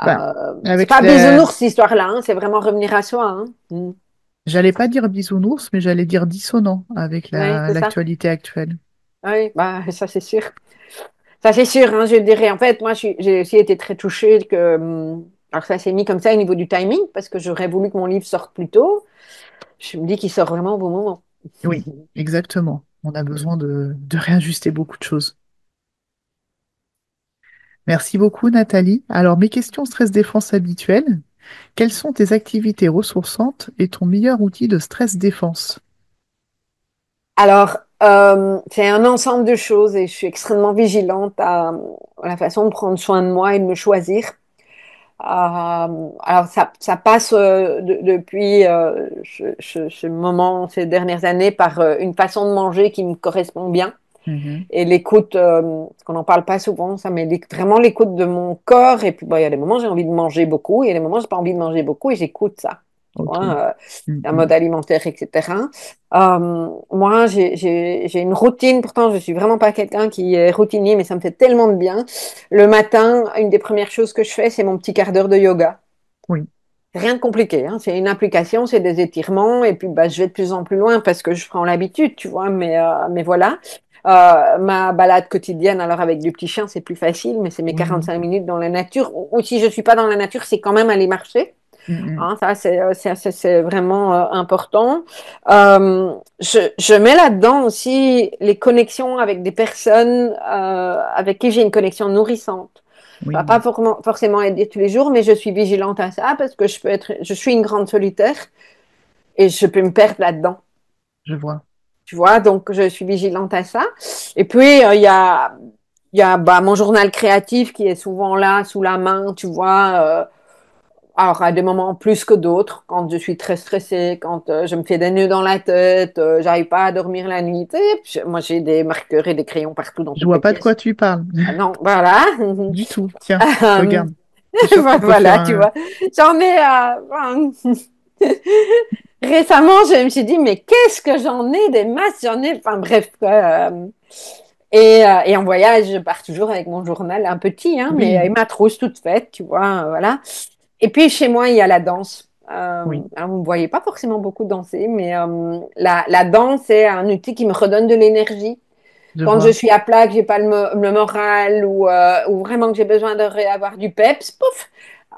Ben, c'est avec pas les... bisounours cette histoire-là, hein, c'est vraiment revenir à soi. Hein. Mm. J'allais pas dire bisounours, mais j'allais dire dissonant avec Oui, c'est ça. l'actualité actuelle. Oui, bah, ça c'est sûr. Ça c'est sûr, hein, je dirais. En fait, moi, j'ai aussi été très touchée que. Alors, ça s'est mis comme ça au niveau du timing, parce que j'aurais voulu que mon livre sorte plus tôt. Je me dis qu'il sort vraiment au bon moment. Oui, exactement. On a besoin de réajuster beaucoup de choses. Merci beaucoup, Nathalie. Alors, mes questions stress défense habituelles. Quelles sont tes activités ressourçantes et ton meilleur outil de stress défense? Alors, C'est un ensemble de choses et je suis extrêmement vigilante à la façon de prendre soin de moi et de me choisir. Alors ça passe depuis ce moment, ces dernières années, par une façon de manger qui me correspond bien Mhm. et l'écoute, parce qu'on n'en parle pas souvent, ça, mais vraiment l'écoute de mon corps. Et puis, bon, il y a des moments où j'ai envie de manger beaucoup, il y a des moments où j'ai pas envie de manger beaucoup et j'écoute ça. Tu Ok. vois, un Mhm. mode alimentaire, etc. Moi, j'ai une routine. Pourtant, je suis vraiment pas quelqu'un qui est routinier, mais ça me fait tellement de bien. Le matin, une des premières choses que je fais, c'est mon petit quart d'heure de yoga. Oui, Rien de compliqué, hein. C'est une application, c'est des étirements, et puis bah, je vais de plus en plus loin parce que je prends l'habitude, tu vois, mais voilà. Ma balade quotidienne, alors avec du petit chien, c'est plus facile, mais c'est mes oui. 45 minutes dans la nature. Ou si je suis pas dans la nature, c'est quand même aller marcher. Mhm. Hein, ça, c'est vraiment important. Je mets là-dedans aussi les connexions avec des personnes avec qui j'ai une connexion nourrissante. Ça va Oui, pas forcément aider tous les jours, mais je suis vigilante à ça parce que je suis une grande solitaire et je peux me perdre là-dedans. je vois. Tu vois, donc je suis vigilante à ça. Et puis, il y a bah, mon journal créatif qui est souvent là, sous la main, tu vois. Alors, à des moments plus que d'autres, quand je suis très stressée, quand je me fais des nœuds dans la tête, j'arrive pas à dormir la nuit. Tu sais, moi, j'ai des marqueurs et des crayons partout dans Je toutes vois les pas de quoi pièces. tu parles. Ah non, voilà. Du tout. Tiens, Euh, regarde. C'est sûr qu'on peut faire voilà, tu un. vois. J'en ai. Récemment, je me suis dit, mais qu'est-ce que j'en ai des masses, j'en ai. Enfin, bref. Et en voyage, je pars toujours avec mon journal, un petit, hein, mais Oui, et ma trousse toute faite, tu vois, voilà. Et puis chez moi, il y a la danse. oui, Alors, vous ne me voyez pas forcément beaucoup danser, mais la danse est un outil qui me redonne de l'énergie. je Quand je vois. suis à plat, que j'ai pas le moral ou vraiment que j'ai besoin de avoir du peps, pouf,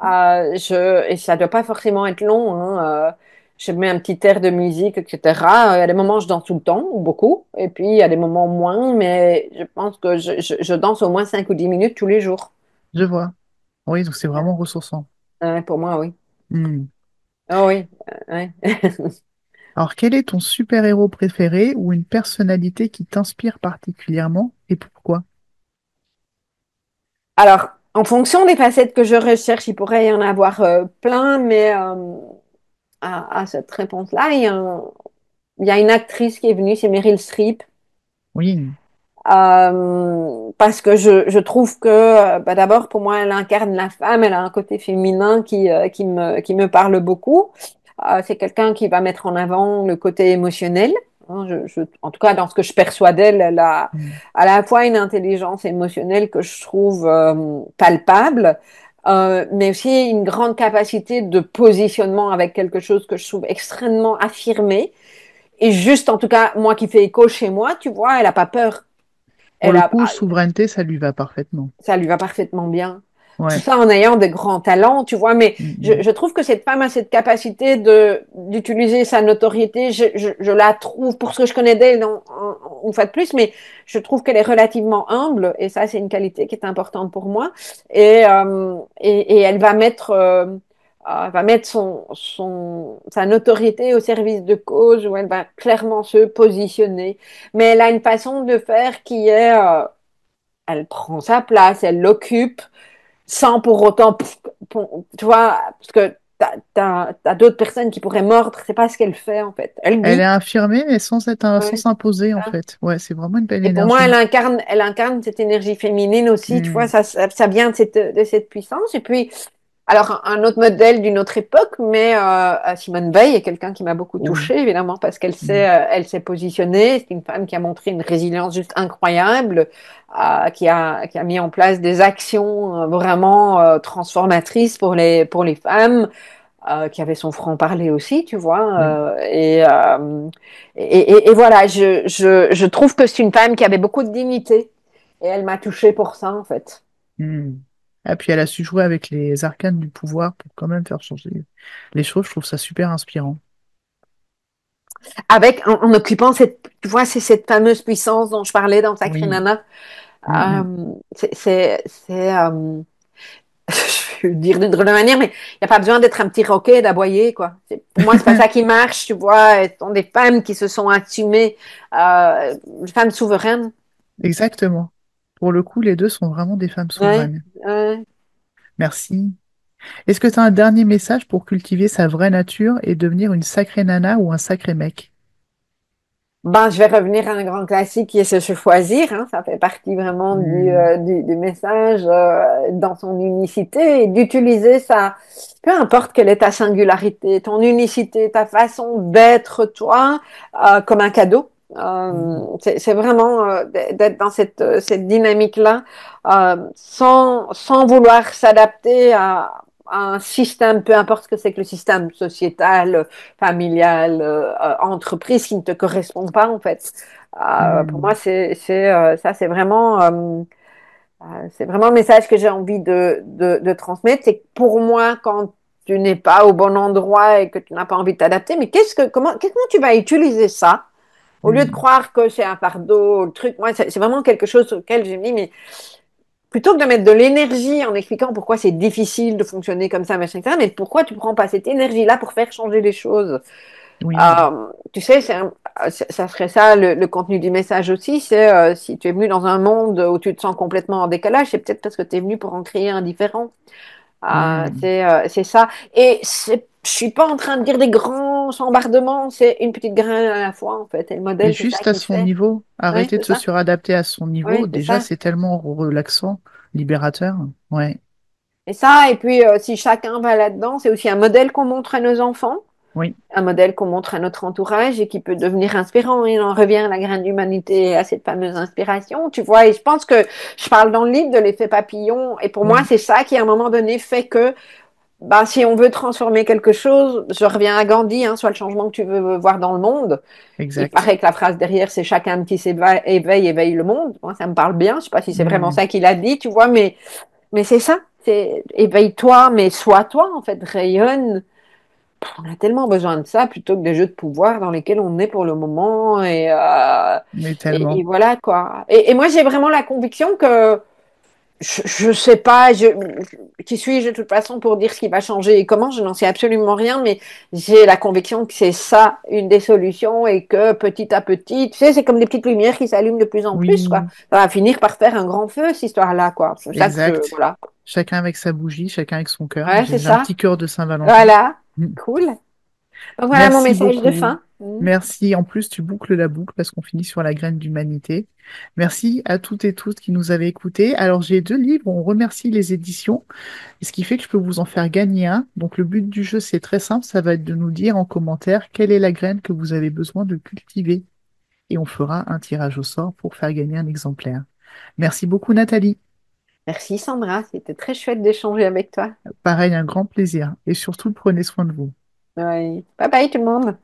et ça doit pas forcément être long, hein, je mets un petit air de musique, etc. Il y a des moments où je danse tout le temps, ou beaucoup, et puis il y a des moments moins, mais je pense que je danse au moins 5 ou 10 minutes tous les jours. Je vois. Oui, donc c'est vraiment ressourçant. Pour moi, oui. Hmm. Ah oui, ouais. Alors, quel est ton super-héros préféré ou une personnalité qui t'inspire particulièrement et pourquoi? Alors, en fonction des facettes que je recherche, il pourrait y en avoir plein, mais à cette réponse-là, il y a une actrice qui est venue, c'est Meryl Streep, Oui, parce que je trouve que, bah, d'abord, pour moi, elle incarne la femme, elle a un côté féminin qui me parle beaucoup. C'est quelqu'un qui va mettre en avant le côté émotionnel. Hein, en tout cas, dans ce que je perçois d'elle, elle a hmm, à la fois une intelligence émotionnelle que je trouve palpable, mais aussi une grande capacité de positionnement avec quelque chose que je trouve extrêmement affirmé. Et juste, en tout cas, moi qui fais écho chez moi, tu vois, elle a pas peur. pour Elle le a, coup, souveraineté, ça lui va parfaitement. ça lui va parfaitement bien. Tout Ouais. ça en ayant des grands talents, tu vois. Mais Hmm, hmm. je trouve que cette femme a cette capacité d'utiliser sa notoriété. Je la trouve, pour ce que je connais d'elle, une fois de plus, mais je trouve qu'elle est relativement humble. Et ça, c'est une qualité qui est importante pour moi. Et elle va mettre sa notoriété au service de cause où elle va clairement se positionner. Mais elle a une façon de faire qui est, elle prend sa place, elle l'occupe, sans pour autant, tu vois, parce que t'as d'autres personnes qui pourraient mordre, c'est pas ce qu'elle fait en fait. Elle Elle est dit. affirmée, mais sans Ouais. s'imposer, en fait. Ouais, c'est vraiment une belle Et pour moi, énergie. elle incarne cette énergie féminine aussi, tu vois, Hmm, ça vient de cette puissance. Et puis, alors, un autre modèle d'une autre époque, mais Simone Veil est quelqu'un qui m'a beaucoup oui. touchée, évidemment, parce Hmm, elle s'est positionnée. C'est une femme qui a montré une résilience juste incroyable, qui a mis en place des actions vraiment transformatrices pour les femmes, qui avait son franc-parler aussi, tu vois. oui. Et voilà, je trouve que c'est une femme qui avait beaucoup de dignité, et elle m'a touchée pour ça, en fait. Hmm. Et puis elle a su jouer avec les arcanes du pouvoir pour quand même faire changer les choses. Je trouve ça super inspirant. En occupant tu vois, c'est cette fameuse puissance dont je parlais dans Sacré Oui. Nana. Hmm, hmm. C'est vais dire d'une drôle de manière, mais il n'y a pas besoin d'être un petit roquet et d'aboyer, quoi. Pour moi, c'est pas ça qui marche, tu vois. Ce sont des femmes qui se sont assumées, femmes souveraines. Exactement. Pour le coup, les deux sont vraiment des femmes Ouais, souveraines. ouais. Merci. Est-ce que tu as un dernier message pour cultiver sa vraie nature et devenir une sacrée nana ou un sacré mec? Ben, je vais revenir à un grand classique qui est se choisir. Hein. Ça fait partie vraiment Hmm, du message dans son unicité et d'utiliser ça, peu importe quelle est ta singularité, ton unicité, ta façon d'être toi comme un cadeau. hmm, C'est vraiment d'être dans cette dynamique-là sans vouloir s'adapter à un système, peu importe ce que c'est que le système sociétal, familiale, entreprise qui ne te correspond pas en fait. Pour moi, hmm. ça, c'est vraiment le message que j'ai envie de transmettre. C'est que pour moi, quand tu n'es pas au bon endroit et que tu n'as pas envie de t'adapter, mais comment tu vas utiliser ça au lieu de Hmm. croire que c'est un fardeau, le truc. Moi, c'est vraiment quelque chose sur lequel j'ai mis, mais plutôt que de mettre de l'énergie en expliquant pourquoi c'est difficile de fonctionner comme ça, machin, etc., mais pourquoi tu prends pas cette énergie-là pour faire changer les choses? Oui, Tu sais, ça serait ça le contenu du message aussi, c'est si tu es venu dans un monde où tu te sens complètement en décalage, c'est peut-être parce que tu es venu pour en créer un différent. hmm. C'est ça. Et je suis pas en train de dire des grands chambardements, c'est une petite graine à la fois en fait. Et le Mais modèle, c'est ça juste à qui son fait. niveau, Oui, arrêter de c'est se ça. suradapter à son niveau, Oui, c'est déjà, ça. c'est tellement relaxant, libérateur. Ouais, Et ça, et puis si chacun va là-dedans, c'est aussi un modèle qu'on montre à nos enfants. oui, Un modèle qu'on montre à notre entourage et qui peut devenir inspirant. Et on revient à la graine d'humanité, à cette fameuse inspiration, tu vois. Et je pense que je parle dans le livre de l'effet papillon. Et pour moi, oui, c'est ça qui, à un moment donné, fait que bah, si on veut transformer quelque chose, je reviens à Gandhi, hein, soit le changement que tu veux voir dans le monde. Il exact. paraît que la phrase derrière, c'est chacun qui éveille le monde. Moi, ça me parle bien. Je sais pas si c'est vraiment Hmm. ça qu'il a dit, tu vois, mais c'est ça. C'est éveille-toi, mais sois toi, en fait, rayonne. On a tellement besoin de ça plutôt que des jeux de pouvoir dans lesquels on est pour le moment. Mais Et tellement. voilà quoi. Et moi, j'ai vraiment la conviction que je sais pas, qui suis-je de toute façon pour dire ce qui va changer et comment, je n'en sais absolument rien, mais j'ai la conviction que c'est ça une des solutions et que petit à petit, tu sais, c'est comme des petites lumières qui s'allument de plus en plus, quoi. Oui, Ça va finir par faire un grand feu, cette histoire-là, quoi. C'est ça que exact. voilà. Chacun avec sa bougie, chacun avec son cœur. Ouais, c'est J'ai un ça. petit cœur de Saint-Valentin. Voilà. Hmm. Cool. Donc voilà mon Merci message de beaucoup. fin. Mm. Merci. En plus, tu boucles la boucle parce qu'on finit sur la graine d'humanité. Merci à toutes et tous qui nous avez écoutés. Alors, j'ai deux livres. On remercie les éditions, ce qui fait que je peux vous en faire gagner un. Donc, le but du jeu, c'est très simple. Ça va être de nous dire en commentaire quelle est la graine que vous avez besoin de cultiver. Et on fera un tirage au sort pour faire gagner un exemplaire. Merci beaucoup, Nathalie. Merci Sandra, c'était très chouette d'échanger avec toi. Pareil, un grand plaisir. Et surtout, prenez soin de vous. Ouais. Bye bye tout le monde.